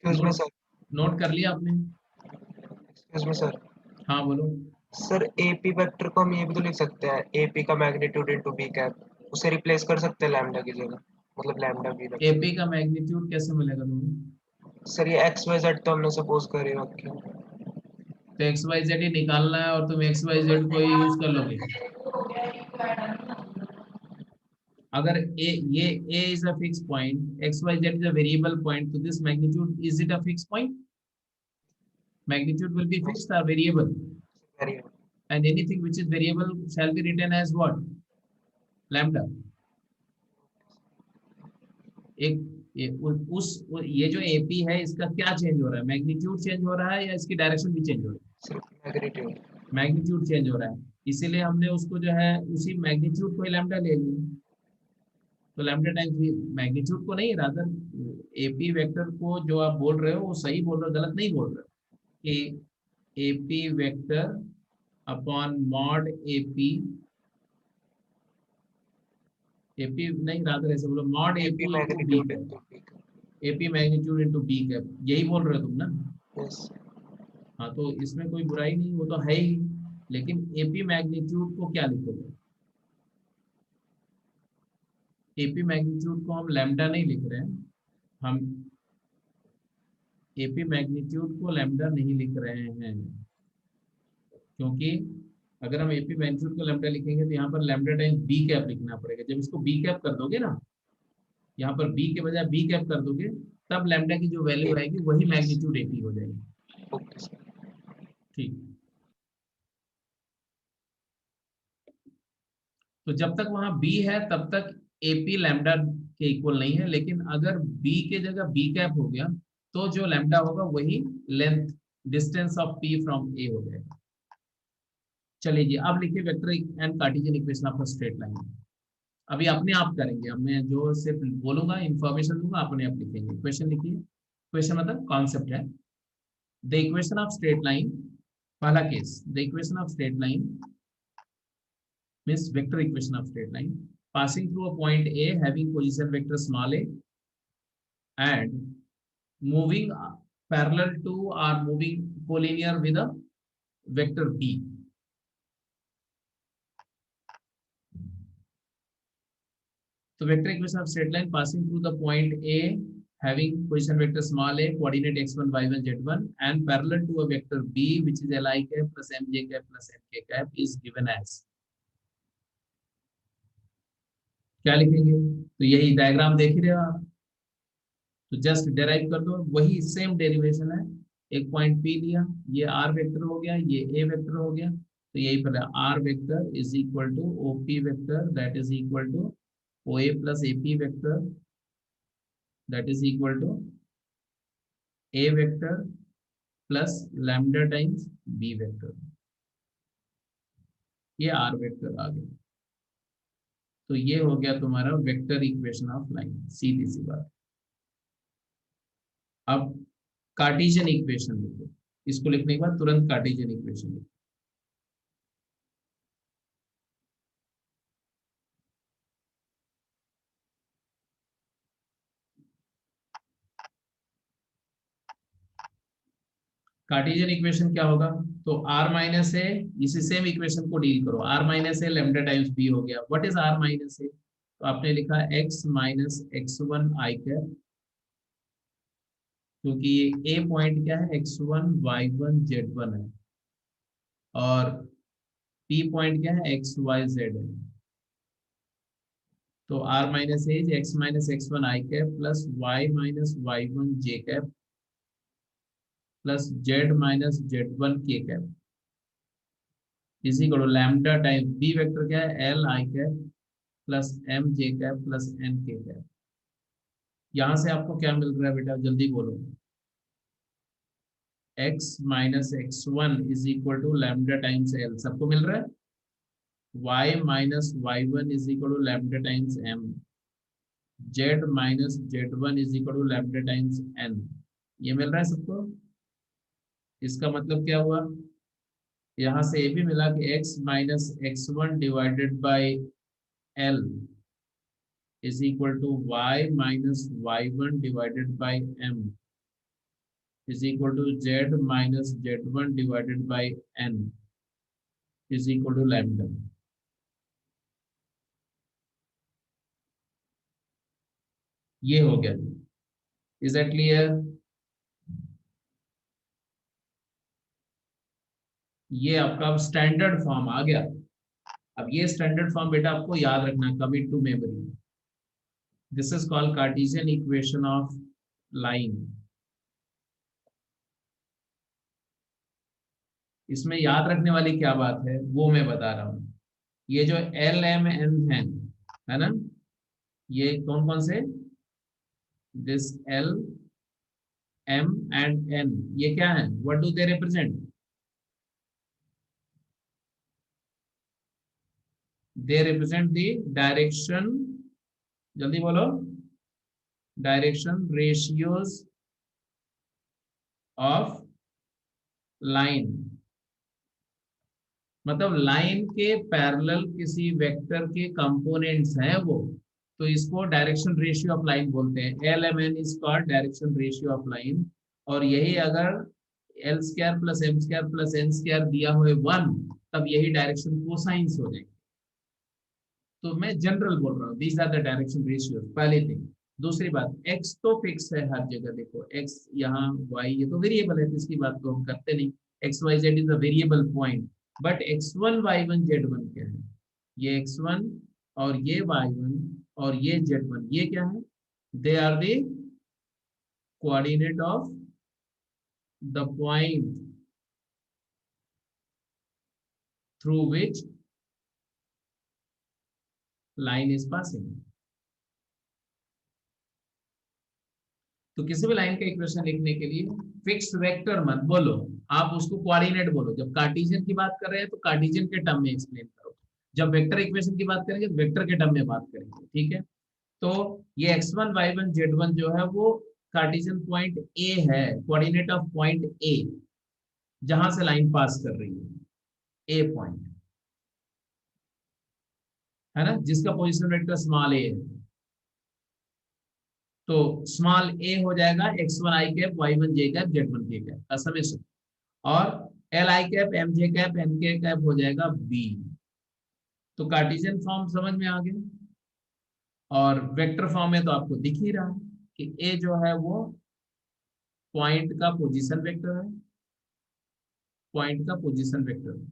Excuse me sir, note कर लिया आपने? Excuse me sir. हाँ बोलो। सर एपी वेक्टर को हम ये भी तो लिख सकते हैं, एपी का मैग्नीट्यूड इनटू बी कैप, उसे रिप्लेस कर सकते हैं लैम्डा की जगह, मतलब लैम्डा बी रख। एपी का मैग्नीट्यूड कैसे मिलेगा तुम्हें? सर ये एक्स वाई जेड तो हमने सपोज कर ही रखी है। तो एक्स वाई जेड ही निकालना है और तुम एक्स वाई जेड को ही यूज कर लोगे। अगर A is a fix point, X Y Z is a variable point, तो this magnitude is it a fix point? Magnitude will be fixed or variable, variable. and anything which is variable shall be written as what? Lambda. ये जो AP है इसका क्या change हो रहा है? Magnitude change हो रहा है या इसकी डायरेक्शन भी चेंज हो रही है? सिर्फ मैग्नीट्यूड। मैग्नीट्यूड चेंज हो रहा है, इसीलिए हमने उसको जो है उसी मैग्नीट्यूड को लैम्डा ले लिया। तो लैम्डा टाइम्स मैग्नीट्यूड को नहीं, रादर AP वेक्टर को जो आप बोल रहे हो वो सही बोल रहे हो, गलत नहीं बोल रहे हो। कि AP vector upon mod AP नहीं, रादर ऐसे बोलो mod AP AP into B magnitude cap, into B cap. AP magnitude into B cap, यही बोल रहे हो तुम ना? यस। हाँ, तो इसमें कोई बुराई नहीं, वो तो है ही। लेकिन AP मैग्नीट्यूड को क्या लिखोगे? AP मैग्नीट्यूड को हम लैम्डा नहीं लिख रहे हैं, हम AP मैग्नीट्यूड को लैम्डा नहीं लिख रहे हैं, क्योंकि अगर हम AP मैग्नीट्यूड को लैम्डा लिखेंगे तो यहाँ पर लैम्डा टाइम्स बी कैप लिखना पड़ेगा। जब इसको बी कैप कर दोगे ना, यहाँ पर बी के बजाय बी कैप कर दोगे, तब लैम्डा की जो वैल्यू आएगी वही मैग्नीट्यूड AP हो जाएगी। Okay sir. ठीक, तो जब तक वहां B है तब तक AP लैम्डा के इक्वल नहीं है, लेकिन अगर B के जगह बी कैप हो गया तो जो लैम्डा होगा वही length distance of P from A हो जाएगा। चलिए जी, अब लिखिए vector and Cartesian equation of a straight line. अभी अपने आप करेंगे, अब मैं जो सिर्फ बोलूंगा इंफॉर्मेशन दूंगा, अपने आप लिखेंगे। क्वेश्चन लिखिए, क्वेश्चन मतलब कॉन्सेप्ट है। The equation of straight line, पहला केस, the equation of straight line means vector equation of straight line passing through a point A having position vector small a and moving parallel to or moving collinear with a vector B. So vector equation of straight line passing through the point A having position vector small a, coordinate x1, y1, z1 and parallel to a vector B which is li cap plus mj cap plus nk cap is given as, क्या लिखेंगे? तो यही diagram देख ही रहे हो आप, तो just derive कर दो, वही सेम डेरिवेशन है। एक पॉइंट P लिया, ये R वेक्टर हो गया, ये A वेक्टर हो गया, तो यही पर R vector is equal to OP vector that is equal to OA plus AP vector that is equal to A vector plus lambda times B vector, ये R वेक्टर आ गया। तो ये हो गया तुम्हारा वेक्टर इक्वेशन ऑफ लाइन, सीधी सी बात। अब कार्टेशियन इक्वेशन लिखो, इसको लिखने के बाद तुरंत कार्टेशियन इक्वेशन लिखो। कार्टेशियन इक्वेशन क्या होगा? तो r माइनस ए, इसी सेम इक्वेशन को डील करो, r माइनस ए लैम्डा टाइम्स बी हो गया। व्हाट इज r माइनस ए? तो आपने लिखा x minus x1 I cap क्योंकि ये ए पॉइंट क्या है, x1 y1 z1 है, और पी पॉइंट क्या है, xy z है। तो r minus as x minus x1 i cap plus y minus y1 j cap plus z minus z1 k cap इसी को लैम्डा टाइम बी वेक्टर क्या है, l i cap plus m j cap plus n k cap. यहां से आपको क्या मिल रहा है बेटा, जल्दी बोलो। x minus x1 is equal to lambda times l, सबको मिल रहा है। y minus y1 is equal to lambda times m, z minus z1 is equal to lambda times n, ये मिल रहा है सबको। इसका मतलब क्या हुआ, यहां से ये भी मिला कि x minus x1 divided by l is equal to y minus y1 divided by m is equal to z minus z1 divided by n is equal to lambda। ये हो गया। Is that clear? ये आपका standard form आ गया। अब ये standard form बेटा आपको याद रखना, commit to memory. This is called cartesian equation of line. इसमें याद रखने वाली क्या बात है वो मैं बता रहा हूं। ये जो एल एम एन है ना, ये कौन कौन से, this L M and N, ये क्या है, what do they represent? They represent the direction, जल्दी बोलो, डायरेक्शन रेशियोज ऑफ लाइन। मतलब लाइन के पैरेलल किसी वेक्टर के कंपोनेंट्स हैं वो, तो इसको डायरेक्शन रेशियो ऑफ लाइन बोलते हैं। L M N is called direction ratio of line. और यही अगर L square plus M square plus N square दिया हुआ 1, तब यही डायरेक्शन कोसाइंस हो जाएंगे। तो मैं जनरल बोल रहा हूँ, these are the direction ratio, पहली थिंग। दूसरी बात, x तो फिक्स है हर जगह, देखो x यहाँ, y ये तो वेरिएबल है, तो इसकी बात तो हम करते नहीं। x y z is a variable point, but x1 y1 z1 क्या है, ये x1 और ये y1 और ये z1, ये क्या है, they are the coordinate of the point through which line is passing. तो किसी भी लाइन का इक्वेशन लिखने के लिए फिक्स वेक्टर मत बोलो, आप उसको कोऑर्डिनेट बोलो। जब कार्टेशियन की बात कर रहे हैं तो कार्टेशियन के टर्म में एक्सप्लेन करो, जब वेक्टर इक्वेशन की बात करेंगे वेक्टर के टर्म में बात करेंगे, ठीक है। तो ये x1 y1 z1 जो है वो कार्टेशियन पॉइंट ए है, कोऑर्डिनेट ऑफ पॉइंट ए, जहां से लाइन पास कर रही है, ए पॉइंट है ना, जिसका पोजीशन वेक्टर स्मॉल ए है। तो स्मॉल ए हो जाएगा x1 i cap y1 j cap z1 k cap का समेशन, और L I cap M J cap N K cap हो जाएगा बी। तो कार्टेशियन फॉर्म समझ में आ गया, और वेक्टर फॉर्म में तो आपको दिख ही रहा है कि ए जो है वो पॉइंट का पोजीशन वेक्टर है, पॉइंट का पोजीशन वेक्टर है,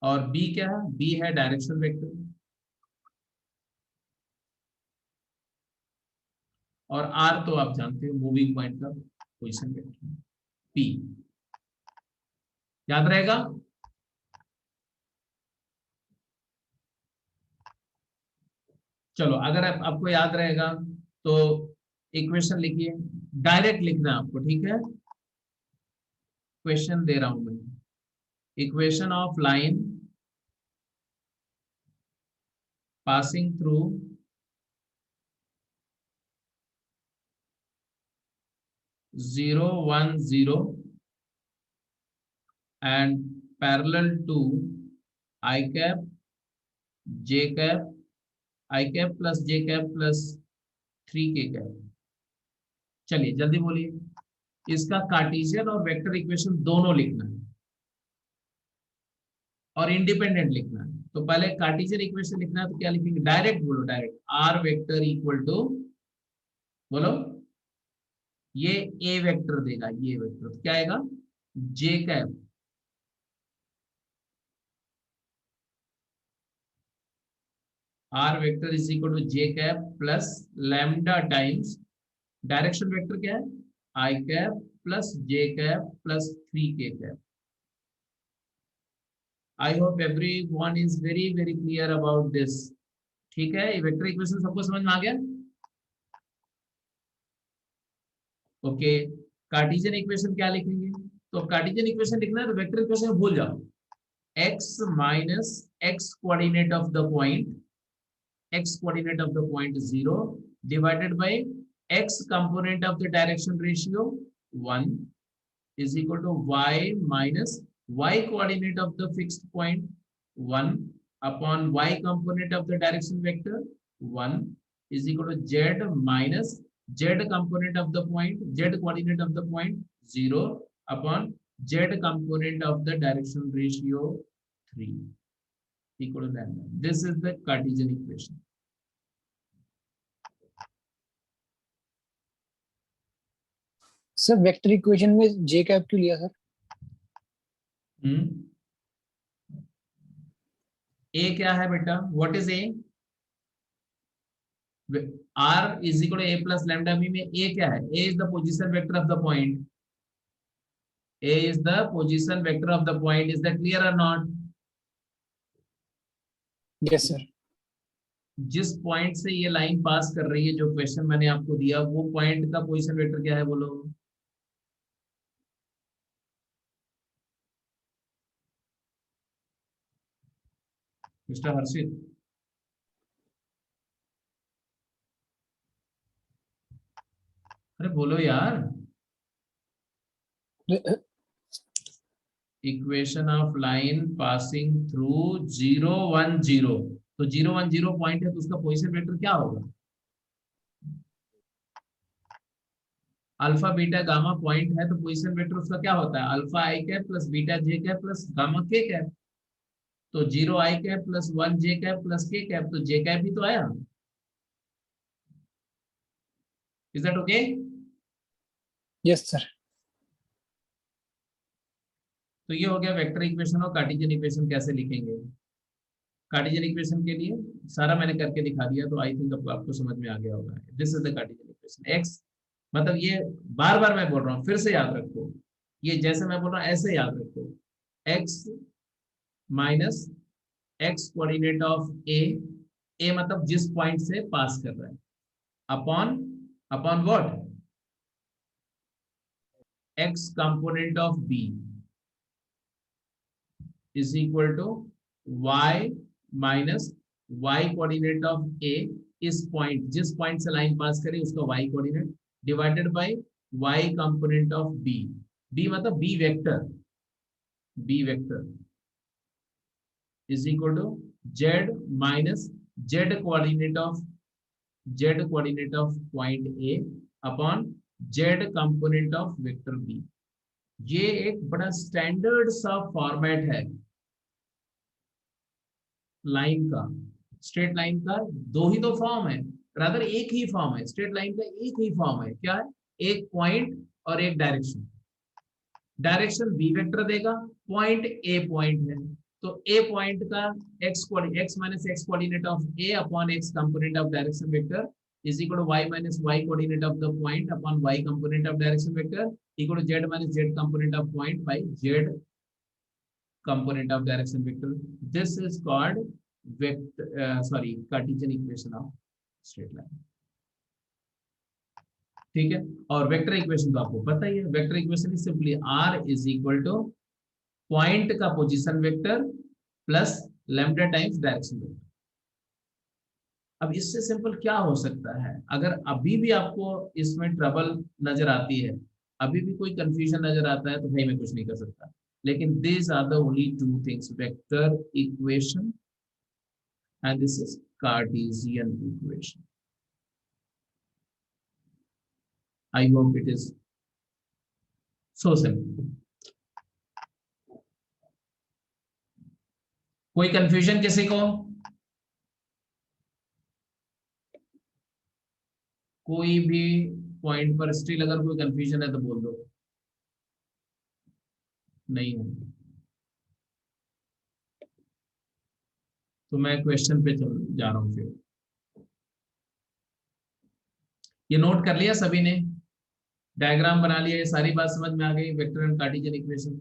और बी क्या है, बी है डायरेक्शन वेक्टर, और आर तो आप जानते हो मूविंग पॉइंट का पोजीशन वेक्टर, पी। याद रहेगा? चलो, अगर आपको याद रहेगा तो इक्वेशन लिखिए, डायरेक्ट लिखना आपको, ठीक है। क्वेश्चन दे रहा हूं मैं, equation of line passing through zero one zero and parallel to I cap J cap I cap plus J cap plus 3k cap. चलिए जल्दी बोलिए, इसका कार्टेशियन और वेक्टर इक्वेशन दोनों लिखना है और इंडिपेंडेंट लिखना है। तो पहले कार्टेशियन इक्वेशन लिखना है, तो क्या लिखेंगे, डायरेक्ट बोलो, direct R vector equal to, बोलो, ये ए वेक्टर देगा, ये वेक्टर क्या आएगा, J cap R vector is equal to J cap plus lambda times direction vector क्या है, I cap plus J cap plus 3k cap. I hope everyone is very very clear about this. ठीक है, ये vector equation सबको समझ में आ गया? Okay, Cartesian equation क्या लिखेंगे? तो कार्टेशियन इक्वेशन लिखना है तो वेक्टर इक्वेशन भूल जाओ, x minus x coordinate of the point, x coordinate of the point 0 divided by x component of the direction ratio 1 is equal to y minus y coordinate of the fixed point 1 upon y component of the direction vector 1 is equal to z minus z component of the point, z coordinate of the point 0 upon z component of the direction ratio 3 equal to lambda. This is the Cartesian equation. Sir vector equation में जे cap क्यों लिया sir? ए क्या है बेटा, what is A? R is equal to A plus lambda B में A क्या है? A is the position vector of the point, A is the position vector of the point. Is that clear और not? Yes sir. जिस point से ये line पास कर रही है, जो क्वेश्चन मैंने आपको दिया, वो पॉइंट का पोजीशन वेक्टर क्या है बोलो? मिस्टर हर्षित, अरे बोलो यार। Equation of line passing through 0 1 0, तो 0 1 0 पॉइंट है तो उसका पोजीशन वेक्टर क्या होगा? अल्फा बीटा गामा पॉइंट है तो पोजीशन वेक्टर उसका क्या होता है? Alpha I cap plus beta J cap plus gamma K cap. तो 0 आई कैप प्लस 1 जे कैप प्लस के कैप, तो जे कैप ही तो आया। Is that okay? Yes sir. तो ये हो गया वेक्टर इक्वेशन और कार्टेशियन इक्वेशन कैसे लिखेंगे। कार्टेशियन इक्वेशन के लिए सारा मैंने करके दिखा दिया, तो आई थिंक आपको समझ में आ गया होगा। This is the Cartesian equation. X मतलब ये बार बार मैं बोल रहा हूँ, फिर से याद रखो, ये जैसे मैं बोल रहा हूँ ऐसे याद रखो। X minus X coordinate of A, A मतलब जिस पॉइंट से पास कर रहा है, upon upon what, X component of B is equal to y minus y coordinate of a, इस पॉइंट जिस पॉइंट से लाइन पास करे उसका y coordinate, divided by y component of b, b मतलब b vector, b vector is equal to z minus z coordinate of point a upon z component of vector b। ये एक बड़ा standard सा format है line का। Straight line का दो ही तो फॉर्म है, रादर एक ही फॉर्म है। स्ट्रेट लाइन का एक ही फॉर्म है, क्या है? एक पॉइंट और एक डायरेक्शन। डायरेक्शन बी वेक्टर देगा, पॉइंट ए पॉइंट है, तो ए पॉइंट का x minus X coordinate of A upon x component of direction vector is equal to y minus y coordinate of the point upon y component of direction vector equal to z minus z component of point by z component of direction vector. This is called Cartesian equation of straight line. ठीक है, और vector equation तो आपको पता ही है। Vector equation is simply r is equal to point का position vector plus lambda times direction vector. अब इससे सिंपल क्या हो सकता है? अगर अभी भी आपको इसमें ट्रबल नजर आती है, अभी भी कोई कंफ्यूजन नजर आता है, तो भाई मैं कुछ नहीं कर सकता। लेकिन this are the only two things, vector equation and this is cartesian equation. I hope it is so simple. कोई कंफ्यूजन किसी को? कोई भी पॉइंट पर स्टिल अगर कोई कंफ्यूजन है तो बोल दो। नहीं है तो मैं क्वेश्चन पे चल जा रहा हूँ फिर। ये नोट कर लिया सभी ने, डायग्राम बना लिया, ये सारी बात समझ में आ गई, वेक्टर एंड कार्टेशियन इक्वेशन।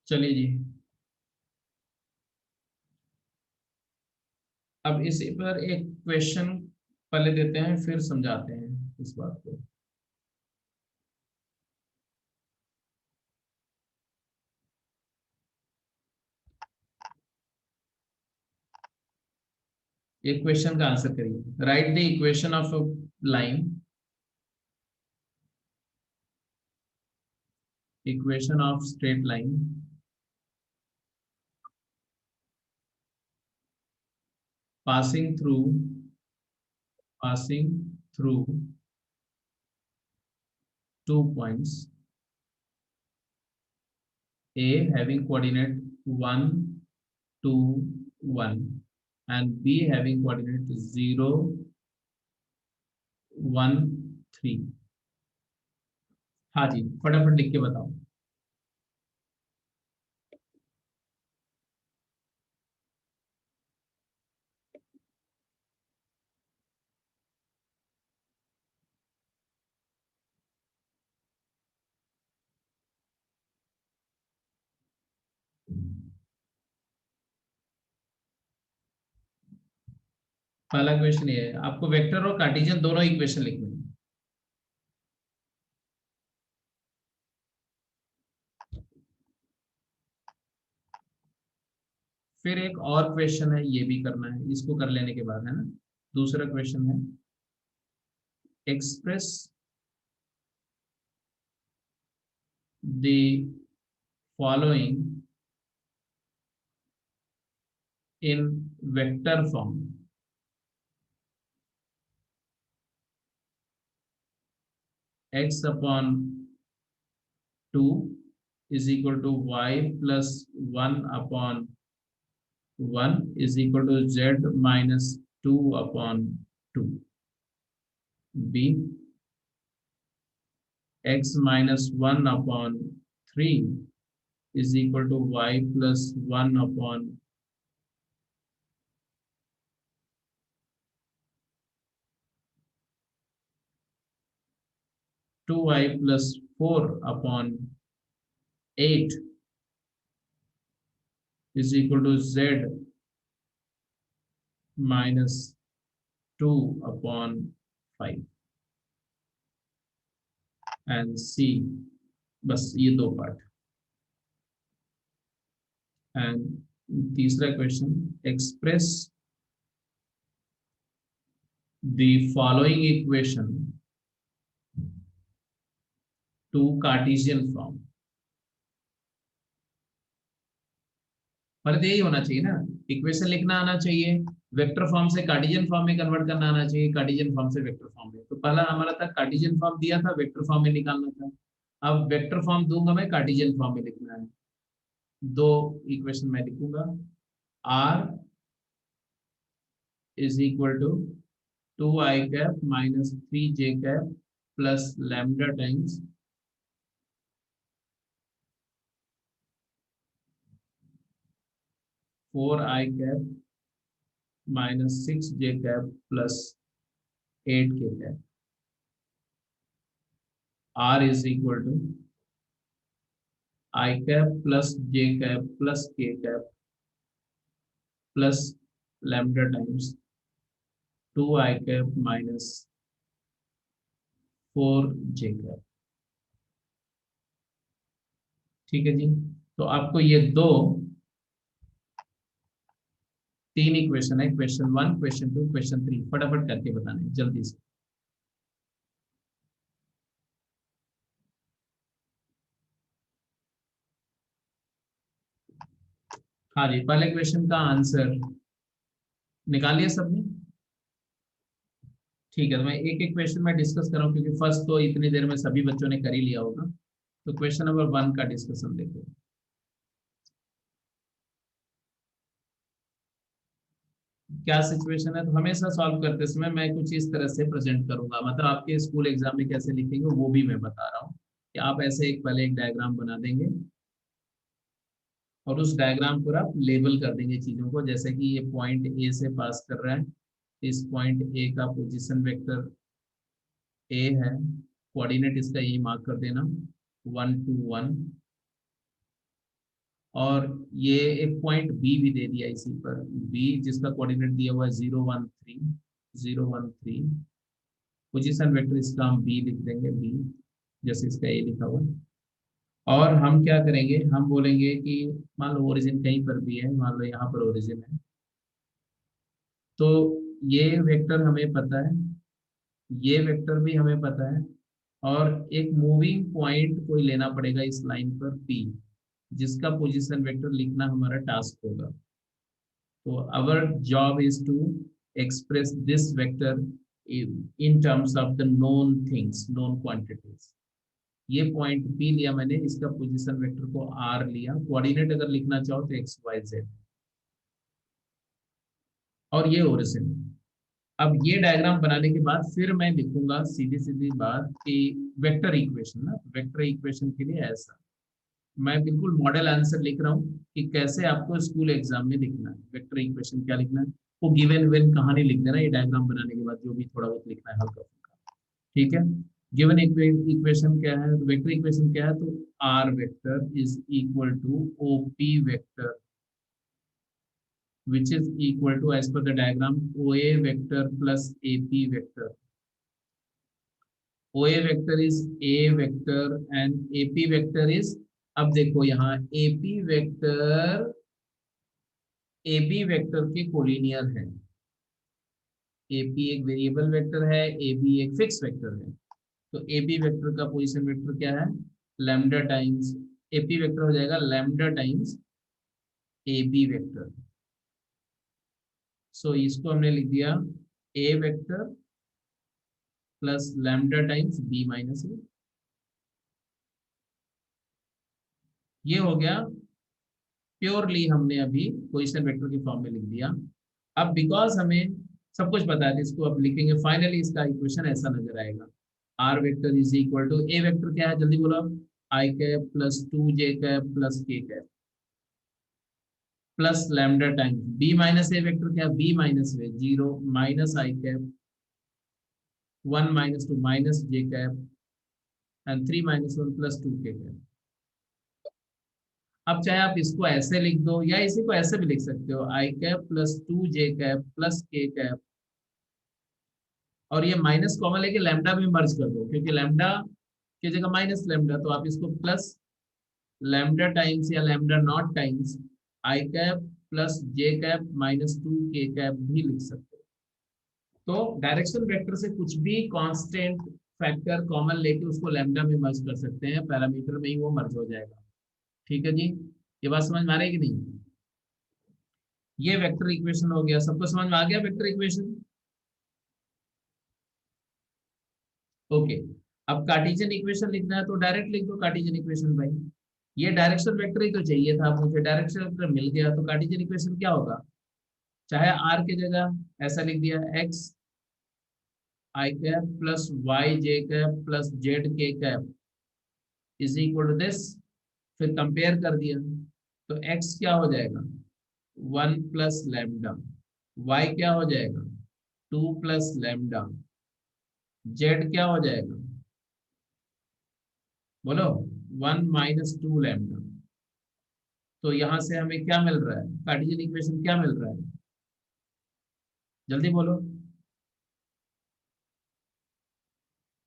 चलिए जी, अब इसी पर एक क्वेश्चन पहले देते हैं फिर समझाते हैं इस बात को। एक क्वेश्चन का आंसर करिए। Right the equation of line, equation of straight line passing through 2 points, A having coordinate 1 2 1 and B having coordinate 0 1 3। हाँ जी, फटाफट लिख के बताओ। पहला क्वेश्चन ये है, आपको वेक्टर और कार्टेशियन दोनों इक्वेशन लिखनी है। फिर एक और क्वेश्चन है, ये भी करना है, इसको कर लेने के बाद है ना, दूसरा क्वेश्चन है express the following in vector form. x upon 2 is equal to y plus 1 upon 1 is equal to z minus 2 upon 2। b x minus 1 upon 3 is equal to y plus 1 upon 2y plus 4 upon 8 is equal to z minus 2 upon 5 and c। बस ये दो part. And तीसरा question, express the following equation two Cartesian form. पर यही होना चाहिए ना, equation लिखना आना चाहिए, वेक्टर फॉर्म से कार्टेशियन फॉर्म में कन्वर्ट करना आना चाहिए, कार्टेशियन फॉर्म से वेक्टर फॉर्म में। तो पहला हमारा था कार्टेशियन फॉर्म दिया था, वेक्टर फॉर्म में निकालना था। अब वेक्टर फॉर्म दूंगा मैं, कार्टेशियन फॉर्म में लिखना है। दो इक्वेशन मैं लिखूंगा, r is equal to 2i cap minus 3j cap plus lambda times 4i cap minus 6j cap plus 8k cap। r is equal to I cap plus j cap plus k cap plus lambda times 2i cap minus 4j cap। ठीक है जी, तो आपको ये तीन equation है, question 1 question 2 question 3 फटाफट करके बताने जल्दी से। हाँ जी, पहले क्वेश्चन का आंसर निकाल लिया सबने? ठीक है, तो मैं एक एक क्वेश्चन में डिस्कस कर रहा हूँ क्योंकि फर्स्ट तो इतनी देर में सभी बच्चों ने कर ही लिया होगा। तो क्वेश्चन नंबर 1 का डिस्कशन देखो। क्या सिचुएशन है, तो हमेशा सॉल्व करते समय मैं कुछ इस तरह से प्रेजेंट करूंगा, मतलब आपके स्कूल एग्जाम में कैसे लिखेंगे वो भी मैं बता रहा हूँ कि आप ऐसे पहले एक डायग्राम बना देंगे और उस डायग्राम पर आप लेबल कर देंगे चीजों को, जैसे कि ये पॉइंट ए से पास कर रहा है, इस पॉइंट ए का पोजीशन वेक्टर ए है, कोऑर्डिनेट इसका ये मार्क कर देना 1 2 1, और ये एक पॉइंट बी भी दे दिया इसी पर, बी जिसका कोऑर्डिनेट दिया हुआ है 0 1 3 0 1 3, पोजीशन वेक्टर इसका हम बी लिख देंगे, बी जैसे इसका ए लिखा हुआ है। और हम क्या करेंगे, हम बोलेंगे कि मान लो ओरिजिन कहीं पर भी है, मान लो यहाँ पर ओरिजिन है, तो ये वेक्टर हमें पता है, ये वेक्टर भी हमें पता है, और एक मूविंग पॉइंट कोई लेना पड़ेगा इस लाइन पर P, जिसका पोजीशन वेक्टर लिखना हमारा टास्क होगा। तो our job is to express this vector in terms of the known things, known quantities. ये पॉइंट P लिया मैंने, इसका पोजीशन वेक्टर को R लिया, कोऑर्डिनेट अगर लिखना चाहो तो x y z, और ये ओरिजिन। अब ये डायग्राम बनाने के बाद फिर मैं लिखूंगा सीधी सीधी बात कि वेक्टर इक्वेशन ना, वेक्टर इक्वेशन के लिए ऐसा मैं बिल्कुल मॉडल आंसर लिख रहा हूँ कि कैसे आपको स्कूल एग्जाम में लिखना है वेक्टर इक्वेशन, क्या लिखना है वो गिवन विन कहानी लिख देना ये डायग्राम बनाने के बाद, जो भी थोड़ा बहुत लिखना है हल्का फुल्का, ठीक है। गिवन इक्वेशन क्या है, वेक्टर इक्वेशन क्या है, तो R vector is equal to OP vector which is equal to, as per the diagram, OA vector plus AP vector. OA vector is A vector and AP vector is, अब देखो यहाँ AP vector के collinear है, AP एक variable vector है, AB एक fix vector है, तो AP वेक्टर का पोजीशन वेक्टर क्या है, लैम्डा टाइम्स, AP वेक्टर हो जाएगा lambda times AB vector. So इसको हमने लिख दिया A vector plus lambda times B minus A, ये हो गया प्योरली हमने अभी पोजीशन वेक्टर के फॉर्म में लिख दिया। अब बिकॉज हमें सब कुछ पता है इसको अब लिखेंगे, फाइनली इसका इक्वेशन ऐसा नजर आएगा, R vector is equal to, A vector क्या है जल्दी बोलो, I cap plus 2j cap plus k cap plus lambda times B minus A vector क्या है, B minus A 0 minus I cap 1 minus 2 minus j cap and 3 minus 1 plus 2k cap. अब चाहे आप इसको ऐसे लिख दो या इसी को ऐसे भी लिख सकते हो, I cap plus 2j cap plus k cap, और ये माइनस कॉमन लेके लैम्डा भी मर्ज कर दो, क्योंकि लैम्डा की जगह माइनस लैम्डा, तो आप इसको प्लस लैम्डा टाइम्स या lambda naught times I cap plus j cap minus 2k cap भी लिख सकते हो। तो डायरेक्शन वेक्टर से कुछ भी कांस्टेंट फैक्टर कॉमन लेके उसको लैम्डा में मर्ज कर सकते हैं, पैरामीटर में ही वो मर्ज हो जाएगा, ठीक है जी। ये बात समझ में आ रही है कि नहीं, ये वेक्टर इक्वेशन हो गया, सबको समझ में आ गया वेक्टर इक्वेशन, ओके। अब कार्टेशियन इक्वेशन लिखना है तो डायरेक्ट लिख दो कार्टेशियन इक्वेशन भाई, ये डायरेक्शन वेक्टर ही तो चाहिए था मुझे, डायरेक्शन वेक्टर मिल गया, तो कार्टेशियन इक्वेशन क्या होगा, चाहे r की जगह ऐसा लिख दिया x I cap plus y j cap plus z k cap is equal to this, फिर कंपेयर कर दिया तो x क्या हो जाएगा 1 प्लस लैम्डा, y क्या हो जाएगा 2 प्लस लैम्डा, z क्या हो जाएगा बोलो 1 माइनस 2 लैम्डा। तो यहां से हमें क्या मिल रहा है, कार्टेशियन इक्वेशन क्या मिल रहा है, जल्दी बोलो,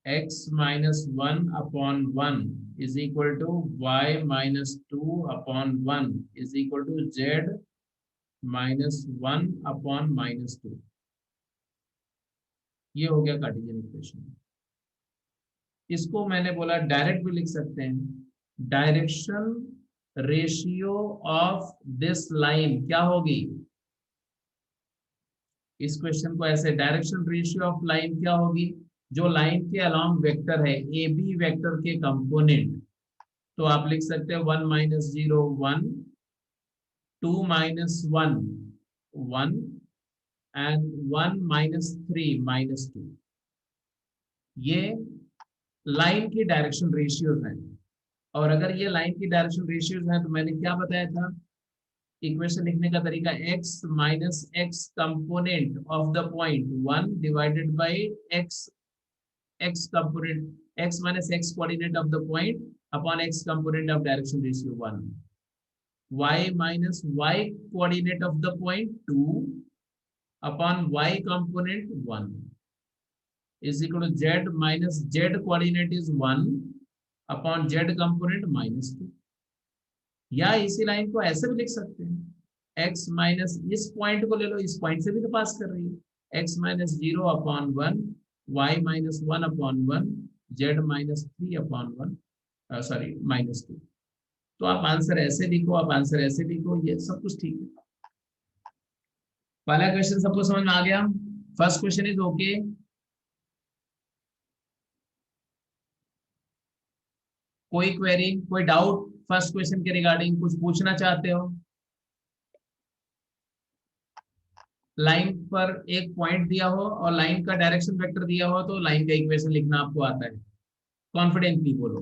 x minus 1 upon 1 is equal to y minus 2 upon 1 is equal to z minus 1 upon minus 2, ये हो गया कार्टेशियन इक्वेशन। इसको मैंने बोला डायरेक्ट भी लिख सकते हैं, direction ratio of this line क्या होगी, इस क्वेश्चन को ऐसे, डायरेक्शन रेशियो ऑफ लाइन क्या होगी, जो लाइन के अलोंग वेक्टर है ए बी वेक्टर के कंपोनेंट, तो आप लिख सकते हैं 1 - 0 1, 2 - 1 1 एंड 1 - 3 -2। ये लाइन की डायरेक्शन रेशियोज हैं। और अगर ये लाइन की डायरेक्शन रेशियोज हैं तो मैंने क्या बताया था, इक्वेशन लिखने का तरीका x minus x component of the point 1 divided by x component, x minus x coordinate of the point upon x component of direction ratio 1, y minus y coordinate of the point 2 upon y component 1 is equal to z minus z coordinate is 1 upon z component -2। या इसी line को ऐसे भी लिख सकते हैं, x minus इस point को ले लो, इस पॉइंट से भी तो पास कर रही है, x minus 0 upon 1, y minus 1 upon 1, z minus 3 upon 1, sorry -2। तो आप आंसर ऐसे लिखो, आप आंसर ऐसे लिखो, ये सब कुछ ठीक है। पहला क्वेश्चन सबको समझ में आ गया? First question is okay. कोई क्वेरी, कोई डाउट फर्स्ट क्वेश्चन के रिगार्डिंग, कुछ पूछना चाहते हो? लाइन पर एक पॉइंट दिया हो और लाइन का डायरेक्शन वेक्टर दिया हो तो लाइन का इक्वेशन लिखना आपको आता है, कॉन्फिडेंटली बोलो।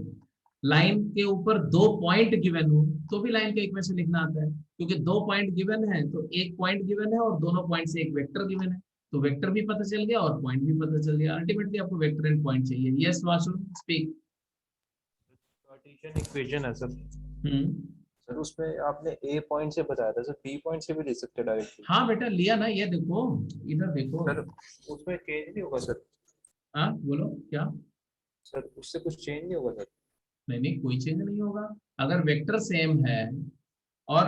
लाइन के ऊपर 2 पॉइंट गिवन हो तो भी लाइन का इक्वेशन लिखना आता है, क्योंकि 2 पॉइंट गिवन है तो एक पॉइंट गिवन है और दोनों पॉइंट से एक वेक्टर गिवन है, तो वेक्टर भी पता चल गया और पॉइंट भी पता चल गया। अल्टीमेटली आपको वेक्टर एंड पॉइंट चाहिए। Yes Vasu, speak. Cartesian equation है सर। सर उसमें आपने ए पॉइंट से बताया था सर, बी पॉइंट से भी ले सकते हैं डायरेक्टली। हाँ बेटा लिया ना, ये देखो इधर देखो सर उसमें चेंज नहीं होगा सर? हाँ बोलो क्या? सर उससे कुछ चेंज नहीं होगा सर? नहीं नहीं, कोई चेंज नहीं होगा अगर वेक्टर सेम है। और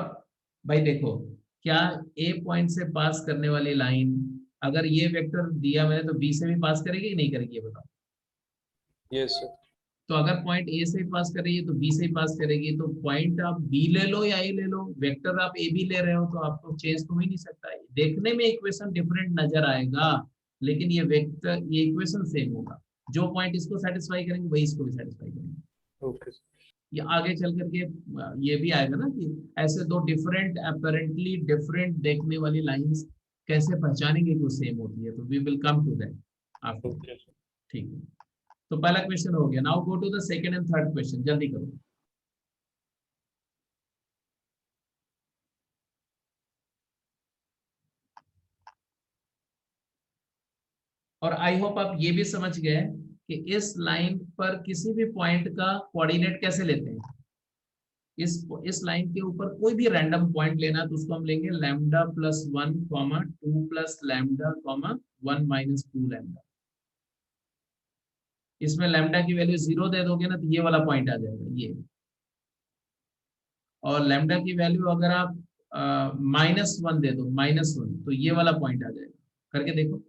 भाई देखो, क्या ए पॉइंट से पास करने वाली लाइन, अगर ये वेक्टर दिया मैंने तो बी से भी पास करेगी कि नहीं करेगी, ये बताओ। Yes sir. तो अगर पॉइंट ए से पास कर रही है तो बी से ही पास करेगी, तो पॉइंट आप बी ले लो या ए ले लो, वेक्टर आप ए बी ले रहे हो तो आपको चेंज तो हो ही नहीं सकता है। देखने में इक्वेशन डिफरेंट नजर आएगा लेकिन ये वेक्टर, ये इक्वेशन सेम होगा। जो पॉइंट इसको सेटिस्फाई करेंगे वही इसको भी सेटिस्फाई करेंगे। Okay sir. ये आगे चल करके ये भी आएगा ना कि ऐसे 2 डिफरेंट, अपेरेंटली डिफरेंट देखने वाली लाइंस कैसे पहचानेंगे कि वो सेम होती है, तो we will come to that after. ठीक है, तो पहला क्वेश्चन हो गया। Now go to the second and third question, जल्दी करो। और आई होप आप ये भी समझ गए कि इस लाइन पर किसी भी पॉइंट का कोऑर्डिनेट कैसे लेते हैं। इस लाइन के ऊपर कोई भी रैंडम पॉइंट लेना तो उसको हम लेंगे lambda plus 1, 2 plus lambda, 1 minus 2 lambda. इसमें लैम्डा की वैल्यू 0 दे दोगे ना तो ये वाला पॉइंट आ जाएगा ये, और लैम्डा की वैल्यू अगर आप -1 दे दो, -1, तो ये वाला पॉइंट आ जाएगा। करके देखो,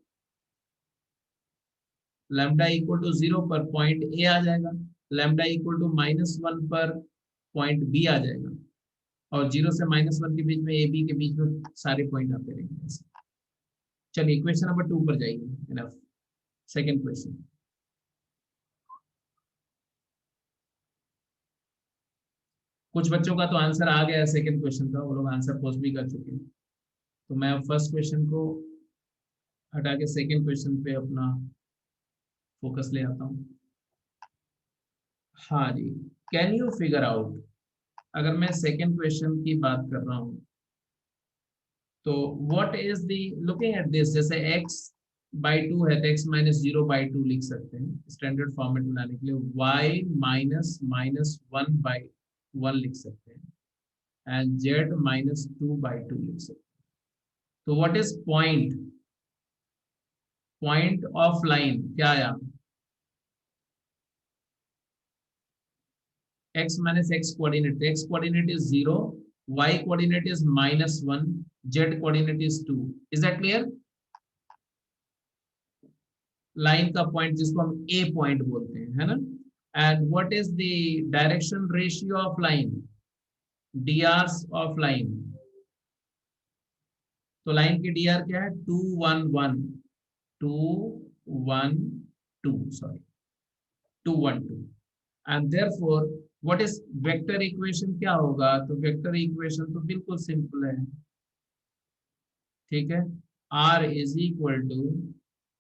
लैम्डा इक्वल टू 0 पर पॉइंट ए आ जाएगा, लैम्डा इक्वल टू -1 पर पॉइंट बी आ जाएगा, और 0 से -1 के बीच में ए बी के बीच में सारे पॉइंट आते रहेंगे। चलिए इक्वेशन नंबर 2 पर जाइए। Enough, second question. कुछ बच्चों का तो आंसर आ गया है सेकंड क्वेश्चन का, वो लोग आंसर पोस्ट भी कर चुके हैं। तो मैं फर्स्ट क्वेश्चन को हटा के सेकंड क्वेश्चन पे अपना फोकस ले आता हूँ। हाँ जी, कैन यू फिगर आउट, अगर मैं सेकंड क्वेश्चन की बात कर रहा हूँ तो what is the, looking at this, जैसे x by 2 है तो x minus 0 by 2 लिख सकते हैं स्टैंडर्ड फॉर्मेट बनाने के लिए, y minus -1 by 1 लिख सकते हैं, एंड z minus 2 by 2 लिख सकते हैं। तो what is point, point of line क्या आया? x minus x coordinate, x coordinate is 0, y coordinate is -1, z coordinate is 2. Is that clear? Line का पॉइंट जिसको हम ए पॉइंट बोलते हैं, है ना। And what is the direction ratio of line, drs of line. तो तो लाइन की dr क्या है 2 1 1 2 1 2 sorry 2 1 2 and therefore what is vector equation क्या होगा? तो वेक्टर इक्वेशन तो बिल्कुल सिंपल है, ठीक है। r इज इक्वल टू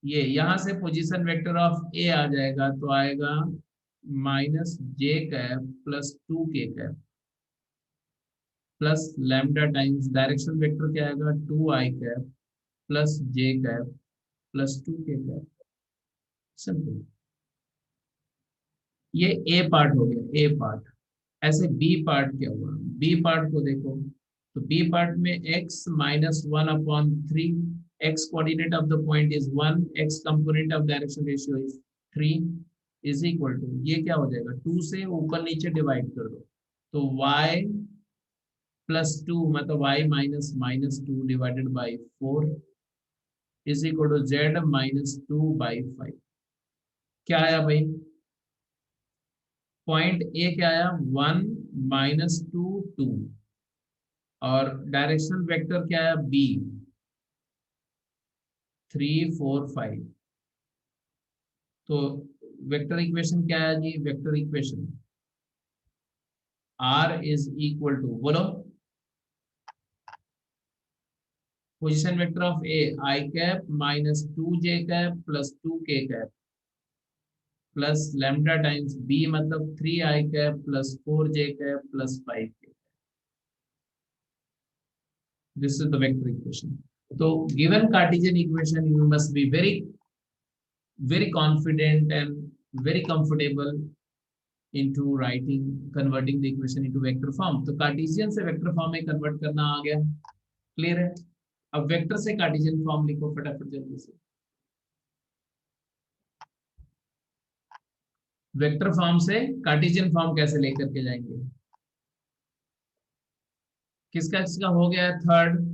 ये यहां से पोजीशन वेक्टर ऑफ ए आ जाएगा तो आएगा minus J cap plus 2k cap plus lambda times direction vector क्या आएगा 2i cap plus J cap plus 2k cap. Simple. ये ए पार्ट हो गया, ए पार्ट। ऐसे बी पार्ट क्या हुआ? बी पार्ट को देखो तो बी पार्ट में x minus 1/3 x coordinate of the point is 1 x component of direction ratio is 3 is equal to ये क्या हो जाएगा 2 से ऊपर नीचे डिवाइड कर दो तो y प्लस 2 मतलब y minus minus 2 divided by 4 is equal to z minus 2/5। क्या आया भाई? पॉइंट ए क्या आया 1 माइनस 2 2 और डायरेक्शन वेक्टर क्या है बी 3 4 5। तो वेक्टर इक्वेशन क्या है जी? Vector equation r is equal to बोलो position vector of A I cap minus 2j cap plus 2k cap plus lambda times B मतलब 3i cap plus 4j cap plus 5k। This is the vector equation. So given Cartesian equation, you must be very confident and very comfortable into writing, converting the equation into vector form. तो Cartesian से vector form में convert करना आ गया, clear है? अब vector से Cartesian form लिखो फटाफट जल्दी से। Vector form से Cartesian form कैसे लेकर के जाएंगे? किसका हो गया है थर्ड?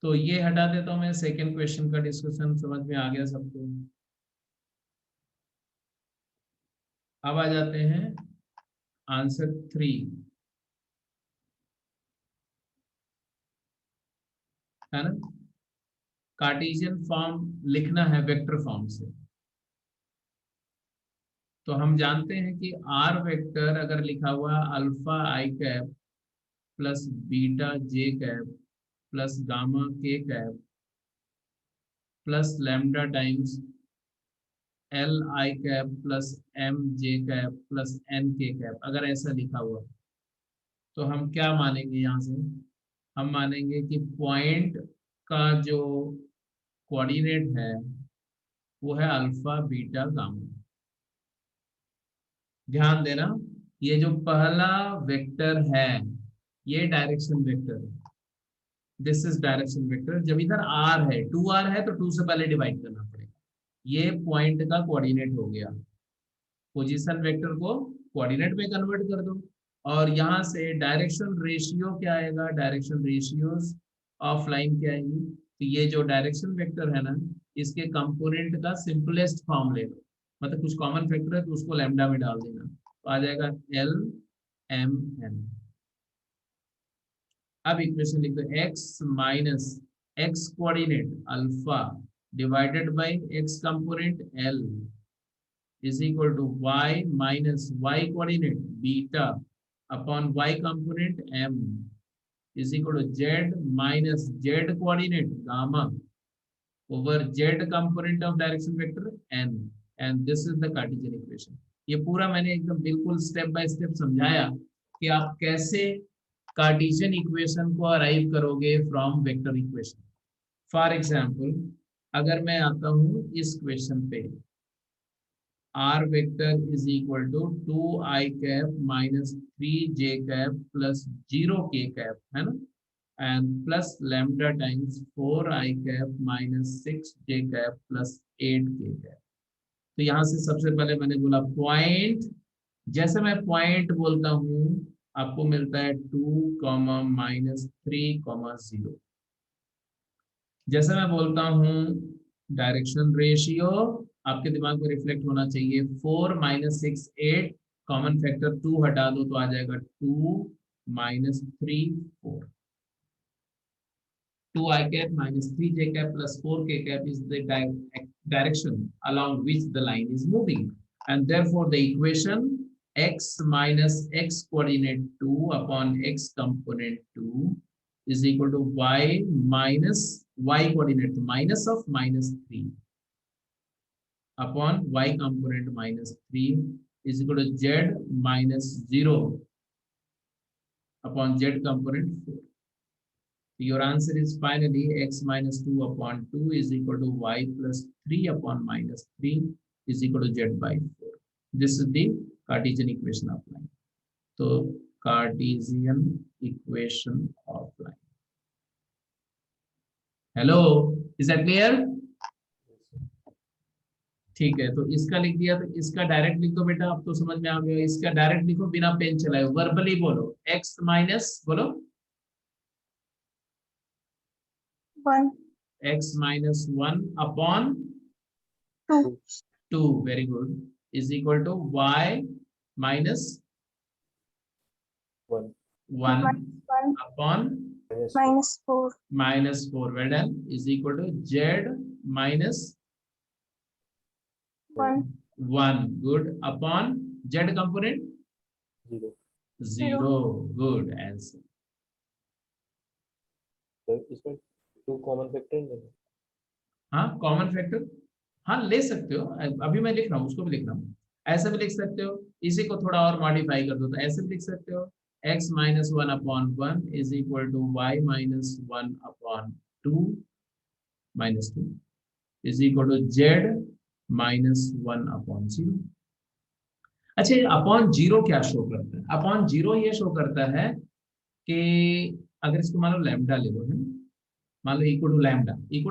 तो ये हटा देता हूं मैं, सेकेंड क्वेश्चन का डिस्कशन समझ में आ गया सबको। अब आ जाते हैं आंसर 3, है ना। कार्टेशियन फॉर्म लिखना है वेक्टर फॉर्म से। तो हम जानते हैं कि आर वेक्टर अगर लिखा हुआ alpha I cap plus beta J cap plus gamma K cap plus lambda times L I cap plus M J cap plus N K cap, अगर ऐसा लिखा हुआ तो हम क्या मानेंगे? यहाँ से हम मानेंगे कि पॉइंट का जो कोऑर्डिनेट है वो है अल्फा बीटा गामा। ध्यान देना, ये जो पहला वेक्टर है ये डायरेक्शन वेक्टर है, दिस इज डायरेक्शन वेक्टर। जब इधर आर है 2r है तो 2 से पहले डिवाइड करना पड़ेगा। ये पॉइंट का कोऑर्डिनेट हो गया, पोजीशन वेक्टर को कोऑर्डिनेट में कन्वर्ट कर दो और यहाँ से डायरेक्शन रेशियो क्या आएगा? डायरेक्शन रेशियोज ऑफ लाइन क्या आएगी? तो ये जो डायरेक्शन वेक्टर है ना इसके कंपोनेंट का सिंपलेस्ट फॉर्म ले लो, मतलब कुछ कॉमन फैक्टर है तो उसको लैम्डा में डाल देना तो आ जाएगा एल एम एन। अब इक्वेशन लिख दो x minus x coordinate alpha divided by x component l is equal to y minus y coordinate beta upon y component m is equal to z minus z coordinate gamma over z component of direction vector n, and this is the Cartesian equation। ये पूरा मैंने एकदम बिल्कुल step by step समझाया कि आप कैसे cartesian equation को अराइव करोगे from vector equation. For example अगर मैं आता हूं इस क्वेश्चन पे r vector is equal to 2i cap minus 3j cap plus 0k cap, है ना, and plus lambda times 4i cap minus 6j cap plus 8k cap. तो यहाँ से सबसे पहले मैंने बोला पॉइंट, जैसे मैं पॉइंट बोलता हूँ आपको मिलता है 2, -3, 0। जैसे मैं बोलता हूँ डायरेक्शन रेशियो, आपके दिमाग में रिफ्लेक्ट होना चाहिए 4 - 6 8, कॉमन फैक्टर 2 हटा दो तो आ जाएगा 2 - 3 4। 2i cap - 3j cap plus 4k cap is the direction along which the line is moving, and therefore the equation x minus x coordinate 2 upon x component 2 is equal to y minus y coordinate minus of -3 upon y component -3 is equal to z minus 0 upon z component 4. Your answer is finally x minus 2 upon 2 is equal to y plus 3 upon -3 is equal to z by 4. This is the Cartesian equation of line. So Cartesian equation of line. Hello, is that clear? ठीक है, तो इसका लिख दिया, तो इसका direct लिख दो बेटा, अब तो समझ में आ गया। इसका डायरेक्ट लिखो बिना पेन चलाए, वर्बली बोलो, x माइनस बोलो 1 x minus 1 upon 2 2, very good, is equal to y minus 1 1 1 upon -4 -4 -4, well done, is equal to z minus 1 1, good, upon z component 0. 0, good answer. तो इसमें 2 कॉमन फैक्टर नहीं है। हाँ, कॉमन फैक्टर हाँ ले सकते हो, अभी मैं लिख रहा हूँ, उसको भी लिख रहा हूँ। ऐसे भी लिख सकते हो, इसी को थोड़ा और मॉडिफाई कर दो तो ऐसे भी लिख सकते हो, x minus 1 upon 1 is equal to y minus 1 upon 2 minus 2 is equal to z minus 1 upon 0. अच्छा, अपॉन 0 क्या शो करता है? अपॉन 0 ये शो करता है कि अगर इसको मान लो लैम्डा ले लो, है ना, मान लो इक्वल टू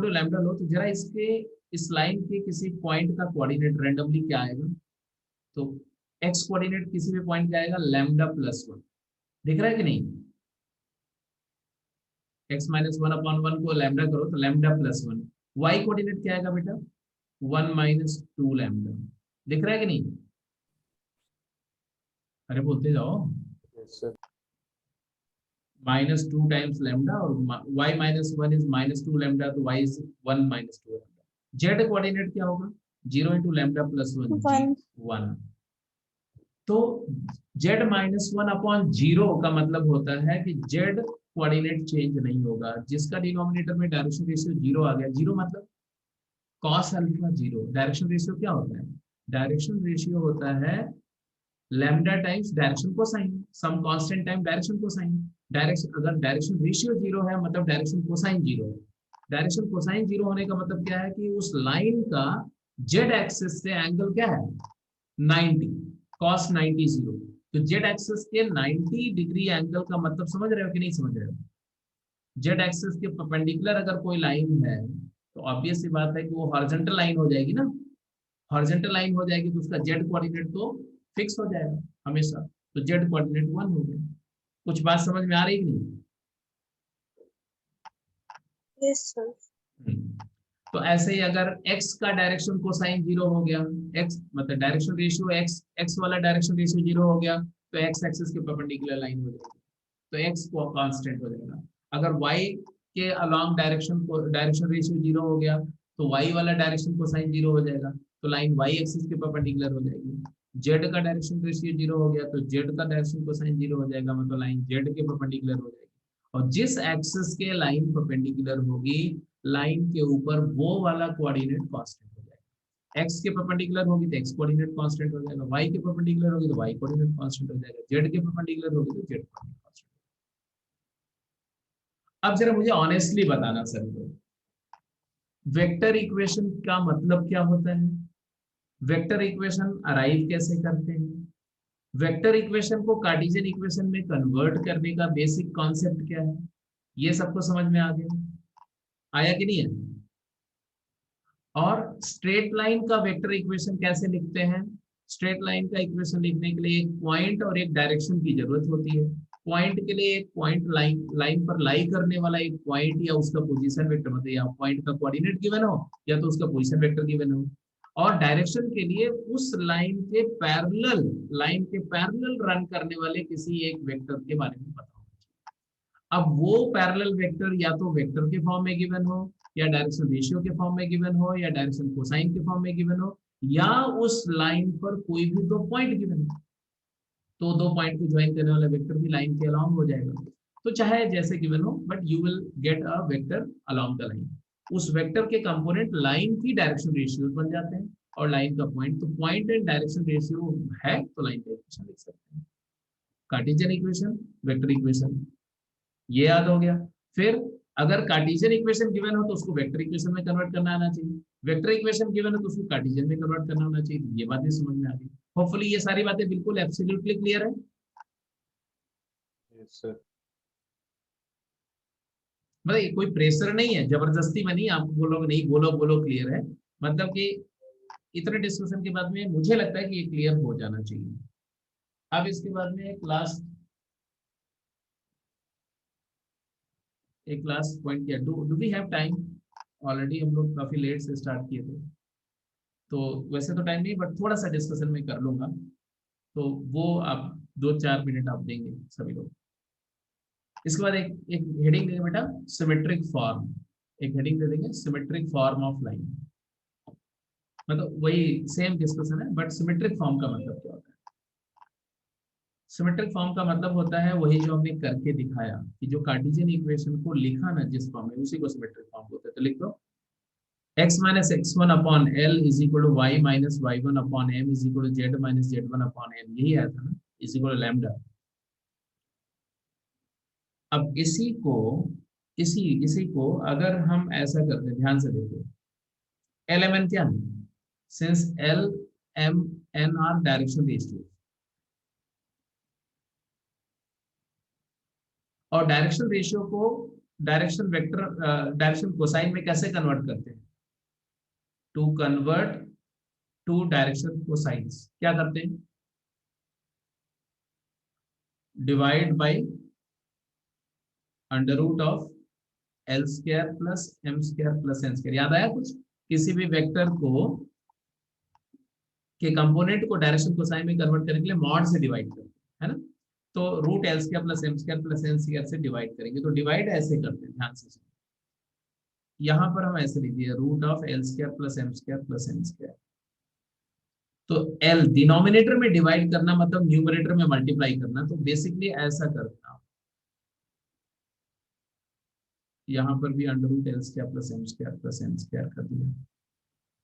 लैम्डा लो, तो जरा इसके इस लाइन के किसी पॉइंट का कोऑर्डिनेट रैंडमली क्या आएगा, तो x कोऑर्डिनेट किसी भी पॉइंट का आएगा λ+1, दिख रहा है कि नहीं? x minus 1 upon 1 को लैम्डा करो तो λ+1, y कोऑर्डिनेट क्या आएगा बेटा? 1 minus 2 लैम्डा, दिख रहा है कि नहीं? अरे बोलते जाओ, Yes, sir. -2 times लैम्डा और y minus 1 is -2 लैम्डा, तो y is 1 minus 2 lambda. z coordinate क्या होगा? 0 into λ+1 1। तो z minus 1 upon 0 का मतलब होता है कि z कोऑर्डिनेट चेंज नहीं होगा, जिसका डिनोमिनेटर में डायरेक्शन रेशियो 0 आ गया। 0 मतलब cos अल्फा 0। डायरेक्शन रेशियो क्या होता है? डायरेक्शन रेशियो होता है lambda times direction cosine, some constant time direction cosine. Direction अगर डायरेक्शन रेशियो 0 है मतलब डायरेक्शन कोसाइन 0 है। डायरेक्शन कोसाइन 0 होने का मतलब क्या है कि उस लाइन का जेड एक्सिस से एंगल क्या है? 90, cos 90 0। तो जेड एक्सिस के 90 डिग्री एंगल का मतलब समझ रहे हो कि नहीं समझ रहे हो? जेड एक्सिस के परपेंडिकुलर अगर कोई लाइन है तो ऑब्वियस सी बात है कि वो हॉरिजॉन्टल लाइन हो जाएगी ना। हॉरिजॉन्टल लाइन हो जाएगी तो उसका जेड कोऑर्डिनेट तो फिक्स हो जाएगा हमेशा, तो जेड कोऑर्डिनेट 1 हो गया। कुछ बात समझ में आ रही कि नहीं? Yes, sir. तो ऐसे ही अगर x का डायरेक्शन कोसाइन 0 हो गया, x मतलब डायरेक्शन रेशियो x वाला डायरेक्शन रेशियो 0 हो गया तो x एक्सिस के परपेंडिकुलर लाइन हो जाएगी, तो x को कांस्टेंट हो जाएगा। अगर y के अलोंग डायरेक्शन रेशियो 0 हो गया तो y वाला डायरेक्शन कोसाइन 0 हो जाएगा, तो लाइन y एक्सिस के परपेंडिकुलर हो जाएगी। z का डायरेक्शन रेशियो 0 हो गया तो z का डायरेक्शन कोसाइन 0 हो जाएगा, मतलब लाइन z के परपेंडिकुलर हो जाएगी। और जिस एक्सिस के लाइन परपेंडिकुलर होगी लाइन के ऊपर वो वाला कोऑर्डिनेट कांस्टेंट हो जाएगा। x के परपेंडिकुलर होगी तो x कोऑर्डिनेट कांस्टेंट हो जाएगा, y के परपेंडिकुलर होगी तो y कोऑर्डिनेट कांस्टेंट हो जाएगा, z के परपेंडिकुलर होगी तो z कोऑर्डिनेट कांस्टेंट। अब जरा मुझे ऑनेस्टली बताना सर, वेक्टर इक्वेशन का मतलब क्या होता है? वेक्टर इक्वेशन अराइव कैसे करते हैं? वेक्टर इक्वेशन को कार्टेशियन इक्वेशन में कन्वर्ट करने का बेसिक कॉन्सेप्ट क्या है? ये सबको समझ में आ गया, आया कि नहीं है? और स्ट्रेट लाइन का वेक्टर इक्वेशन कैसे लिखते हैं? स्ट्रेट लाइन का इक्वेशन लिखने के लिए एक पॉइंट और एक डायरेक्शन की जरूरत होती है। पॉइंट के लिए एक पॉइंट लाइन पर लाई करने वाला एक पॉइंट या उसका पोजीशन वेक्टर, मतलब या पॉइंट का कोऑर्डिनेट गिवन हो या तो उसका पोजीशन वेक्टर गिवन हो। और डायरेक्शन के लिए उस लाइन के पैरेलल रन करने वाले किसी एक वेक्टर के बारे में पता होना चाहिए। अब वो पैरेलल वेक्टर या तो वेक्टर के फॉर्म में गिवन हो, या डायरेक्शन रेशियो के फॉर्म में गिवन हो, या डायरेक्शन कोसाइन के फॉर्म में गिवन हो, या उस लाइन पर कोई भी दो पॉइंट गिवन हो, तो दो पॉइंट को ज्वाइन करने वाला वेक्टर भी लाइन के अलोंग हो जाएगा। तो चाहे जैसे गिवन हो, but you will get a vector along the line. उस वेक्टर के कंपोनेंट लाइन की डायरेक्शन रेशियो बन जाते हैं और लाइन का पॉइंट, तो पॉइंट एंड डायरेक्शन रेशियो है तो लाइन का इक्वेशन लिख सकते हैं। कार्टेशियन इक्वेशन, वेक्टर इक्वेशन, ये याद हो गया। फिर अगर कार्टेशियन इक्वेशन गिवन हो तो उसको वेक्टर इक्वेशन में कन्वर्ट करना आना चाहिए, वेक्टर इक्वेशन गिवन हो तो उसको कार्टेशियन में कन्वर्ट करना आना चाहिए। ये बातें समझ में आ गई। होपफुली ये सारी बातें बिल्कुल एब्सोल्युटली क्लियर है। Yes sir. मतलब कोई प्रेशर नहीं है, जबरदस्ती में नहीं आप बोलोगे नहीं बोलो बोलो क्लियर है, मतलब कि इतने डिस्कशन के बाद में मुझे लगता है कि ये क्लियर हो जाना चाहिए। अब इसके बाद में एक लास्ट पॉइंट किया, do we have time? Already हम लोग काफी लेट से स्टार्ट किए थे, तो वैसे तो टाइम नहीं, बट थोड़ा सा डिस्कशन में कर लूंगा, तो वो आप 2-4 मिनट आप देंगे सभी लोग। इसके बाद एक हेडिंग देंगे बेटा, सिमेट्रिक फॉर्म। एक हेडिंग दे देंगे, सिमेट्रिक फॉर्म ऑफ लाइन। मतलब वही सेम डिस्कशन है, बट सिमेट्रिक फॉर्म का मतलब क्या होता है? सिमेट्रिक फॉर्म का मतलब होता है वही जो हमने करके दिखाया, कि जो कार्टेशियन इक्वेशन को लिखा ना जिस फॉर्म में, उसी को सिमेट्रिक फॉर्म बोलते हैं। तो लिख दो x minus x1 upon L is equal to y minus y1 upon m is equal to z minus z1 upon n, यही आया था ना, is equal to lambda। अब इसी को अगर हम ऐसा करते हैं, ध्यान से देखो, LMN क्या है? Since L M N are direction ratio, और डायरेक्शन रेशियो को डायरेक्शन वेक्टर डायरेक्शन कोसाइन में कैसे कन्वर्ट करते हैं? To convert to direction cosines क्या करते हैं? Divide by under root of L square plus M square plus N square. याद आया कुछ? किसी भी वेक्टर को के कंपोनेंट को डायरेक्शन कोसाइन में कन्वर्ट करने के लिए मॉड से डिवाइड करते हैं, है ना? तो root L square plus M square plus N square से डिवाइड करेंगे। तो डिवाइड ऐसे करते हैं, ध्यान से सुनो। यहाँ पर हम ऐसे लिख दिए, root of L square plus M square plus N square. तो एल डिनोमिनेटर में डिवाइड करना मतलब न्यूमरेटर में मल्टीप्लाई करना, तो बेसिकली ऐसा करना। यहाँ पर भी under root L square plus M square plus N square कर दिया,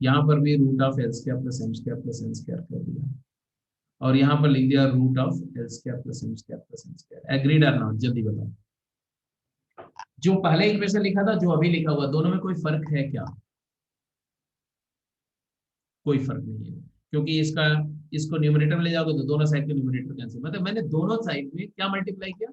यहाँ पर भी root of L square plus M square plus N square कर दिया, और यहाँ पर लिख दिया root of L square plus M square plus N square. Agreed or not? जल्दी बताओ। जो पहले इक्वेशन लिखा था, जो अभी लिखा हुआ, दोनों में कोई फर्क है क्या? कोई फर्क नहीं है, क्योंकि इसको न्यूमरेटर में ले जाओगे तो दोनों साइड के न्यूमरेटर कैंसिल। मतलब मैंने दोनों साइड में क्या मल्टीप्लाई किया?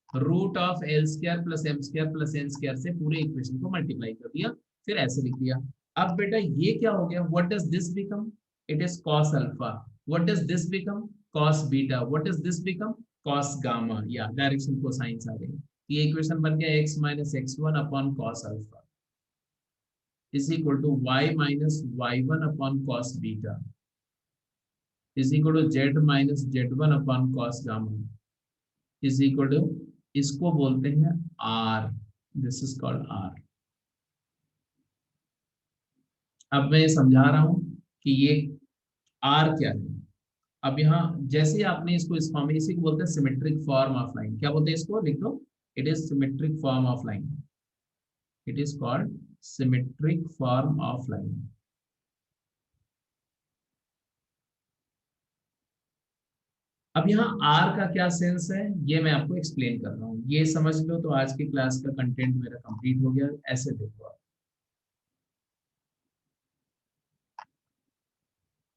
Root of L square plus M square plus N square से पूरे इक्वेशन को मल्टीप्लाई कर दिया, फिर ऐसे लिख दिया। अब बेटा ये क्या हो गया? What does this become? It is cos alpha. What does this become? Cos beta. What does this become? Cos gamma. या डायरेक्शन कोसाइंस आ गई। ये इक्वेशन बन गया x minus x1 upon cos alpha is equal to y minus y1 upon cos beta is equal to z minus z1 upon cos gamma is equal to, इसको बोलते हैं r, this is called r। अब मैं समझा रहा हूं कि ये r क्या है। अब यहाँ जैसे आपने इसको इस फॉर्म में, इसी को बोलते हैं सिमेट्रिक फॉर्म ऑफ लाइन। क्या बोलते हैं इसको? लिख दो, it is symmetric form of line. It is called symmetric form of line। अब यहाँ R का क्या सेंस है ये मैं आपको एक्सप्लेन कर रहा हूँ, ये समझ लो तो आज की क्लास का कंटेंट मेरा कंप्लीट हो गया। ऐसे देखो आप,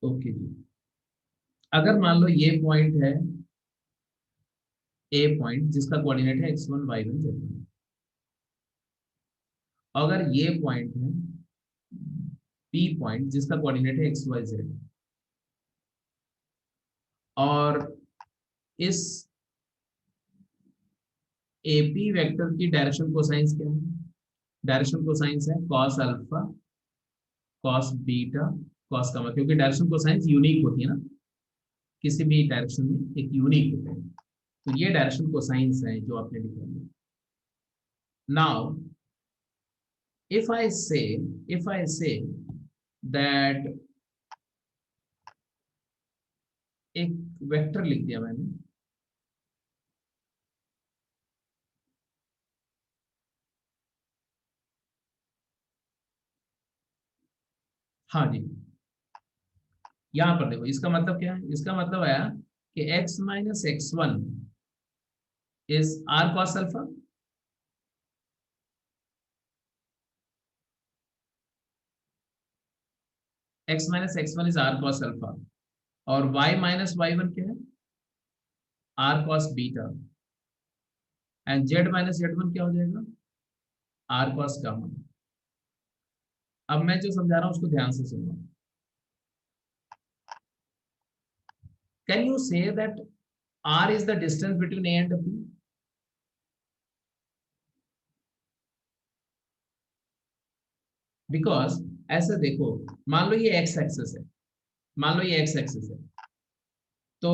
ओके जी। अगर मान लो ये पॉइंट है A पॉइंट, जिसका कोऑर्डिनेट है x1 y1 z1। अगर ये पॉइंट है P पॉइंट जिसका कोऑर्डिनेट है XYZ, और इस AP वेक्टर की डायरेक्शन कोसाइंस क्या है? डायरेक्शन कोसाइंस है cos alpha, cos beta, cos gamma, क्योंकि डायरेक्शन कोसाइंस यूनिक होती है ना, किसी भी डायरेक्शन में एक यूनिक होते हैं। तो ये डायरेक्शन कोसाइंस है जो आपने लिखा है। Now if I say that एक वेक्टर लिख दिया मैंने, हाँ जी, यहां पर देखो, इसका मतलब क्या है? इसका मतलब है कि x minus x1 is r cos alpha, x minus x1 is r cos alpha, और y माइनस y1 क्या है? r cos beta, and z minus z1 क्या हो जाएगा? r cos gamma. अब मैं जो समझा रहा हूं उसको ध्यान से सुनो। Can you say that r is the distance between A and B? Because ऐसे देखो, मान लो ये x एक्सिस है, मान लो ये x एक्सिस है, तो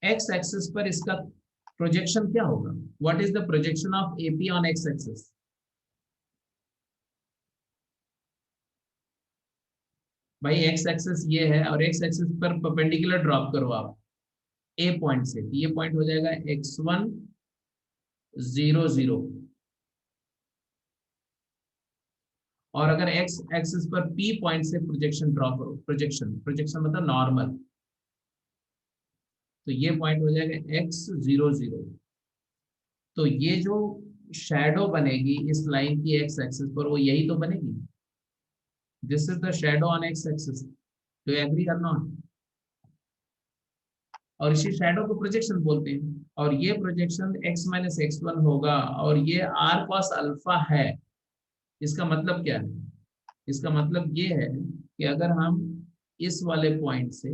x एक्सिस पर इसका प्रोजेक्शन क्या होगा? What is the projection of AP on x axis? भाई x एक्सिस ये है, और x एक्सिस पर परपेंडिकुलर ड्रॉप करो आप A पॉइंट से, ये पॉइंट हो जाएगा x1 0 0, और अगर x एक्सिस पर P पॉइंट से प्रोजेक्शन ड्रॉ करो, प्रोजेक्शन मतलब नॉर्मल, तो ये पॉइंट हो जाएगा x 0 0। तो ये जो शैडो बनेगी इस लाइन की x एक्सिस पर, वो यही तो बनेगी। This is the shadow on x axis, do you agree or not? और इसी शैडो को प्रोजेक्शन बोलते हैं, और ये प्रोजेक्शन x माइनस x1 होगा, और ये r cos अल्फा है। इसका मतलब क्या है? इसका मतलब ये है कि अगर हम इस वाले पॉइंट से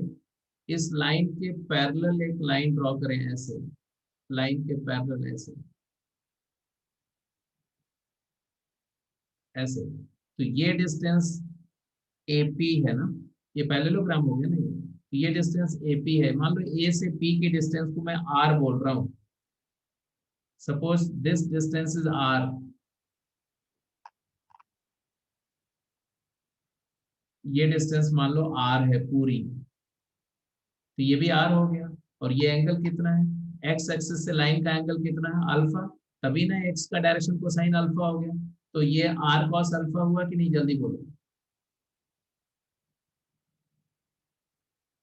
इस लाइन के पैरेलल एक लाइन ड्रॉ करें, ऐसे लाइन के पैरेलल ऐसे, तो ये डिस्टेंस AP है ना, ये पैरेललोग्राम हो गया ना, ये डिस्टेंस AP है। मान लो A से P की डिस्टेंस को मैं R बोल रहा हूं, suppose this distance is R, ये डिस्टेंस मान लो R है पूरी, तो ये भी R हो गया, और ये एंगल कितना है? x एक्सिस से लाइन का एंगल कितना है? अल्फा, तभी ना x का डायरेक्शन कोसाइन अल्फा हो गया। तो ये r cos अल्फा हुआ कि नहीं? जल्दी बोलो।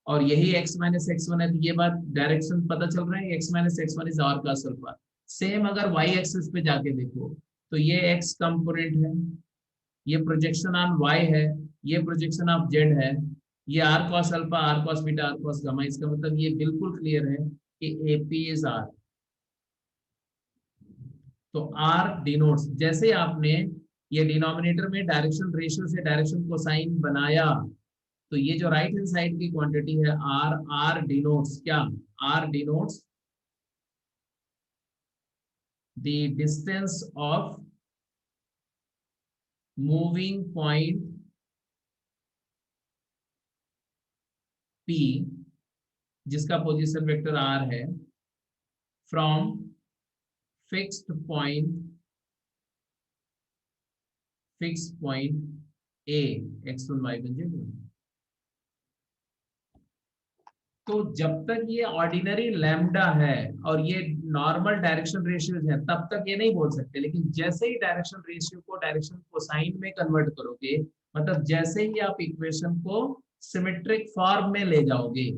और यही x माइनस x1 है, तो ये बात डायरेक्शन पता चल रहा है, x minus x1 is r cos alpha. Same अगर y एक्सिस पे जाके देखो, तो ये x कंपोनेंट है, ये प्रोजेक्शन ऑन y है, ये प्रोजेक्शन ऑफ z है, ये r cos alpha, r cos beta, r cos gamma. इसका मतलब ये बिल्कुल क्लियर है कि AP इज R। तो R डिनोट्स, जैसे आपने ये डिनोमिनेटर में डायरेक्शन रेशियो से डायरेक्शन कोसाइन बनाया, तो ये जो राइट हैंड साइड की क्वांटिटी है R डिनोट्स क्या? R denotes the distance of moving point P, जिसका पोजीशन वेक्टर R है, from fixed point A x1 y1 z1। तो जब तक ये ऑर्डिनरी लैम्डा है और ये नॉर्मल डायरेक्शन रेशियोज है, तब तक ये नहीं बोल सकते। लेकिन जैसे ही डायरेक्शन रेशियो को डायरेक्शन कोसाइन में कन्वर्ट करोगे, मतलब जैसे ही आप इक्वेशन को सिमेट्रिक फॉर्म में ले जाओगे,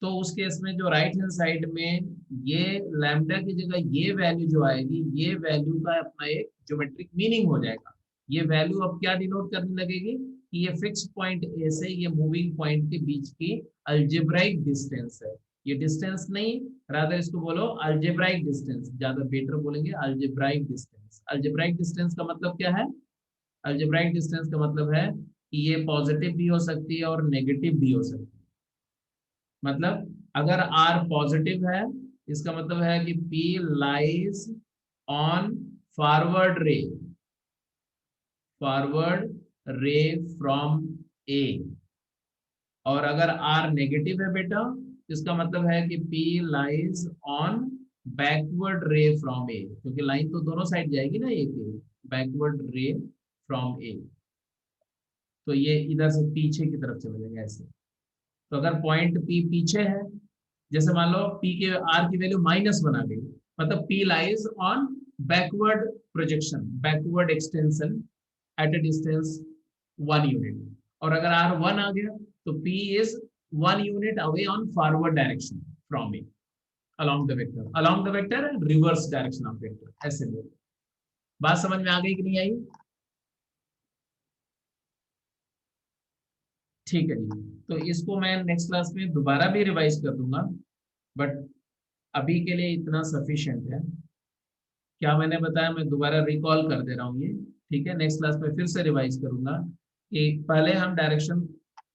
तो उस केस में जो राइट हैंड साइड में ये लैम्डा की जगह ये वैल्यू जो आएगी, ये वैल्यू का अपना एक ज्योमेट्रिक मीनिंग हो जाएगा। ये वैल्यू अब क्या डिनोट करने लगेगी कि ये फिक्स्ड पॉइंट ए से ये मूविंग पॉइंट के बीच की अलजेब्राइक डिस्टेंस है। ये डिस्टेंस नहीं, रादर इसको बोलो अलजेब्राइक डिस्टेंस, ज्यादा बेटर बोलेंगे अलजेब्राइक डिस्टेंस। अलजेब्राइक डिस्टेंस का मतलब क्या है? अल्जेब्राइक डिस्टेंस का मतलब है कि ये पॉजिटिव भी हो सकती है और नेगेटिव भी हो सकती है। मतलब अगर r पॉजिटिव है इसका मतलब है कि P लाइज ऑन फॉरवर्ड रे फ्रॉम A, और अगर r नेगेटिव है बेटा इसका मतलब है कि P लाइज ऑन बैकवर्ड रे फ्रॉम A, क्योंकि लाइन तो दोनों साइड जाएगी ना A के, बैकवर्ड रे फ्रॉम A, तो ये इधर से पीछे की तरफ चला जाएगा ऐसे। तो अगर पॉइंट P पीछे है, जैसे मान लो P के R की वैल्यू -1 आ गई, मतलब P lies on backward projection, backward extension at a distance 1 unit, और अगर R 1 आ गया तो P is 1 unit away on forward direction from A along the vector and reverse direction of vector, ऐसे बोलो। बात समझ में आ गई कि नहीं आई? ठीक है जी, तो इसको मैं नेक्स्ट क्लास में दोबारा भी रिवाइज कर दूंगा, बट अभी के लिए इतना सफिशिएंट है। क्या मैंने बताया मैं दोबारा रिकॉल कर दे रहा हूँ ये, ठीक है। नेक्स्ट क्लास में फिर से रिवाइज करूंगा कि पहले हम डायरेक्शन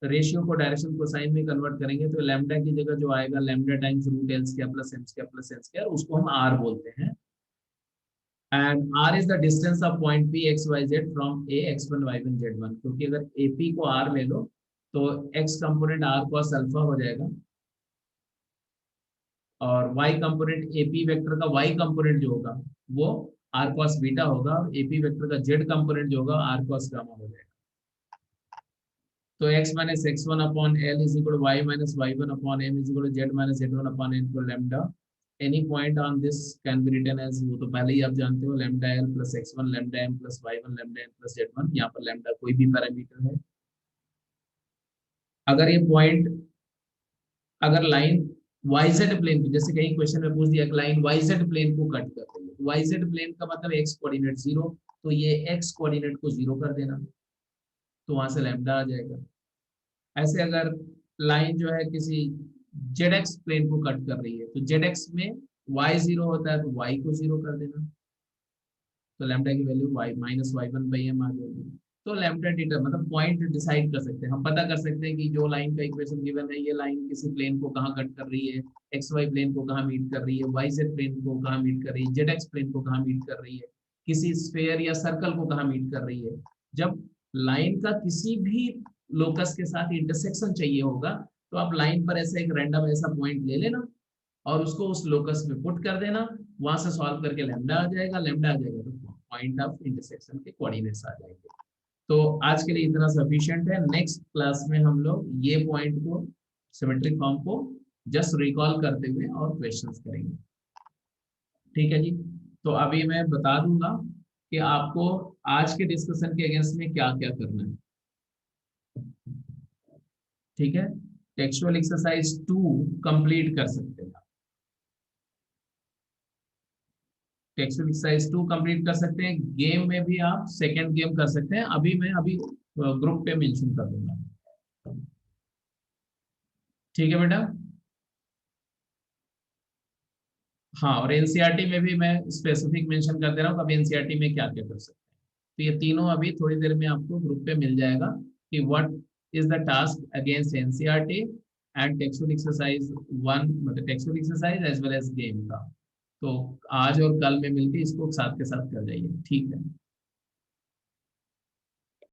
रेशियो को डायरेक्शन कोसाइन में कन्वर्ट करेंगे, तो लैम्डा की जगह जो आएगा lambda times root L square plus M square plus N square, उसको हम आर बोलते हैं। And R is the distance of point P X Y Z from A x1 y1 z1, क्योंकि अगर AP को r ले लो तो x component r cos alpha हो जाएगा, और y कंपोनेंट AP वेक्टर का y कंपोनेंट जो होगा वो r cos बीटा होगा, और AP वेक्टर का z कंपोनेंट जो होगा r cos गामा हो जाएगा। तो x minus x1 upon L is equal to y minus y1 upon m is equal to z minus z1 upon n for lambda. Any point on this can be written as, वो तो पहले ही आप जानते हो, lambda L plus x1 lambda m plus y1 lambda n plus z1। यहाँ पर lambda कोई भी पैरामीटर है। अगर ये पॉइंट, अगर लाइन yz प्लेन को, जैसे कहीं क्वेश्चन में पूछ दिया कि लाइन yz प्लेन को कट कर रही है, yz प्लेन का मतलब x कोऑर्डिनेट 0, तो ये x कोऑर्डिनेट को 0 कर देना, तो वहां से लैम्डा आ जाएगा। ऐसे अगर लाइन जो है किसी जेड प्लेन को कट कर रही है, तो जेड में y 0 होता है तो y को 0 कर देना, तो लैम्डा की वैल्यू y माइनस y1/m आ जाएगी। तो लैम्डा डिटर मतलब पॉइंट डिसाइड कर सकते हैं, हम पता कर सकते हैं कि जो लाइन का इक्वेशन गिवन है, ये लाइन किसी प्लेन को कहाँ कट कर रही है, xy प्लेन को कहाँ मीट कर रही है, yz प्लेन को कहाँ मीट कर रही है, जेड प्लेन को कहाँ मीट कर रही है, किसी स्फेयर या सर्कल को कहाँ मीट कर रही है। जब लाइन का किसी भी लोकस के साथ इंटरसेक्शन चाहिए होगा, तो आप लाइन पर ऐसे एक रैंडम ऐसा पॉइंट ले लेना और उसको उस लोकस में पुट कर देना, वहां से सॉल्व करके लैम्डा आ जाएगा, लैम्डा आ जाएगा तो पॉइंट ऑफ इंटरसेक्शन के कोऑर्डिनेट्स आ जाएंगे। तो आज के लिए इतना सफिशिएंट है। नेक्स्ट क्लास में हम लोग ये पॉइंट को, सिमेट्रिक फॉर्म को जस्ट रिकॉल करते हुए और क्वेश्चंस करेंगे, ठीक है जी। तो अभी मैं बता दूंगा कि आपको आज के डिस्कशन के अगेंस्ट में क्या क्या करना है, ठीक है। टेक्सचुअल एक्सरसाइज 2 कंप्लीट कर सकते हैं, टेक्सचुअल एक्सरसाइज 2 कंप्लीट कर सकते हैं। गेम में भी आप सेकंड गेम कर सकते हैं, अभी मैं ग्रुप पे मेंशन कर दूंगा, ठीक है बेटा। हाँ, और एनसीईआरटी में भी मैं स्पेसिफिक मेंशन कर दे रहा हूँ, अब एनसीईआरटी में क्या क्या कर सकते हैं। तो ये तीनों अभी थोड़ी देर में आपको ग्रुप पे मिल जाएगा कि what is the task against NCERT and textual exercise 1, मतलब textual exercise as well as game का। तो आज और कल में मिलके इसको साथ के साथ कर जाइए, ठीक है।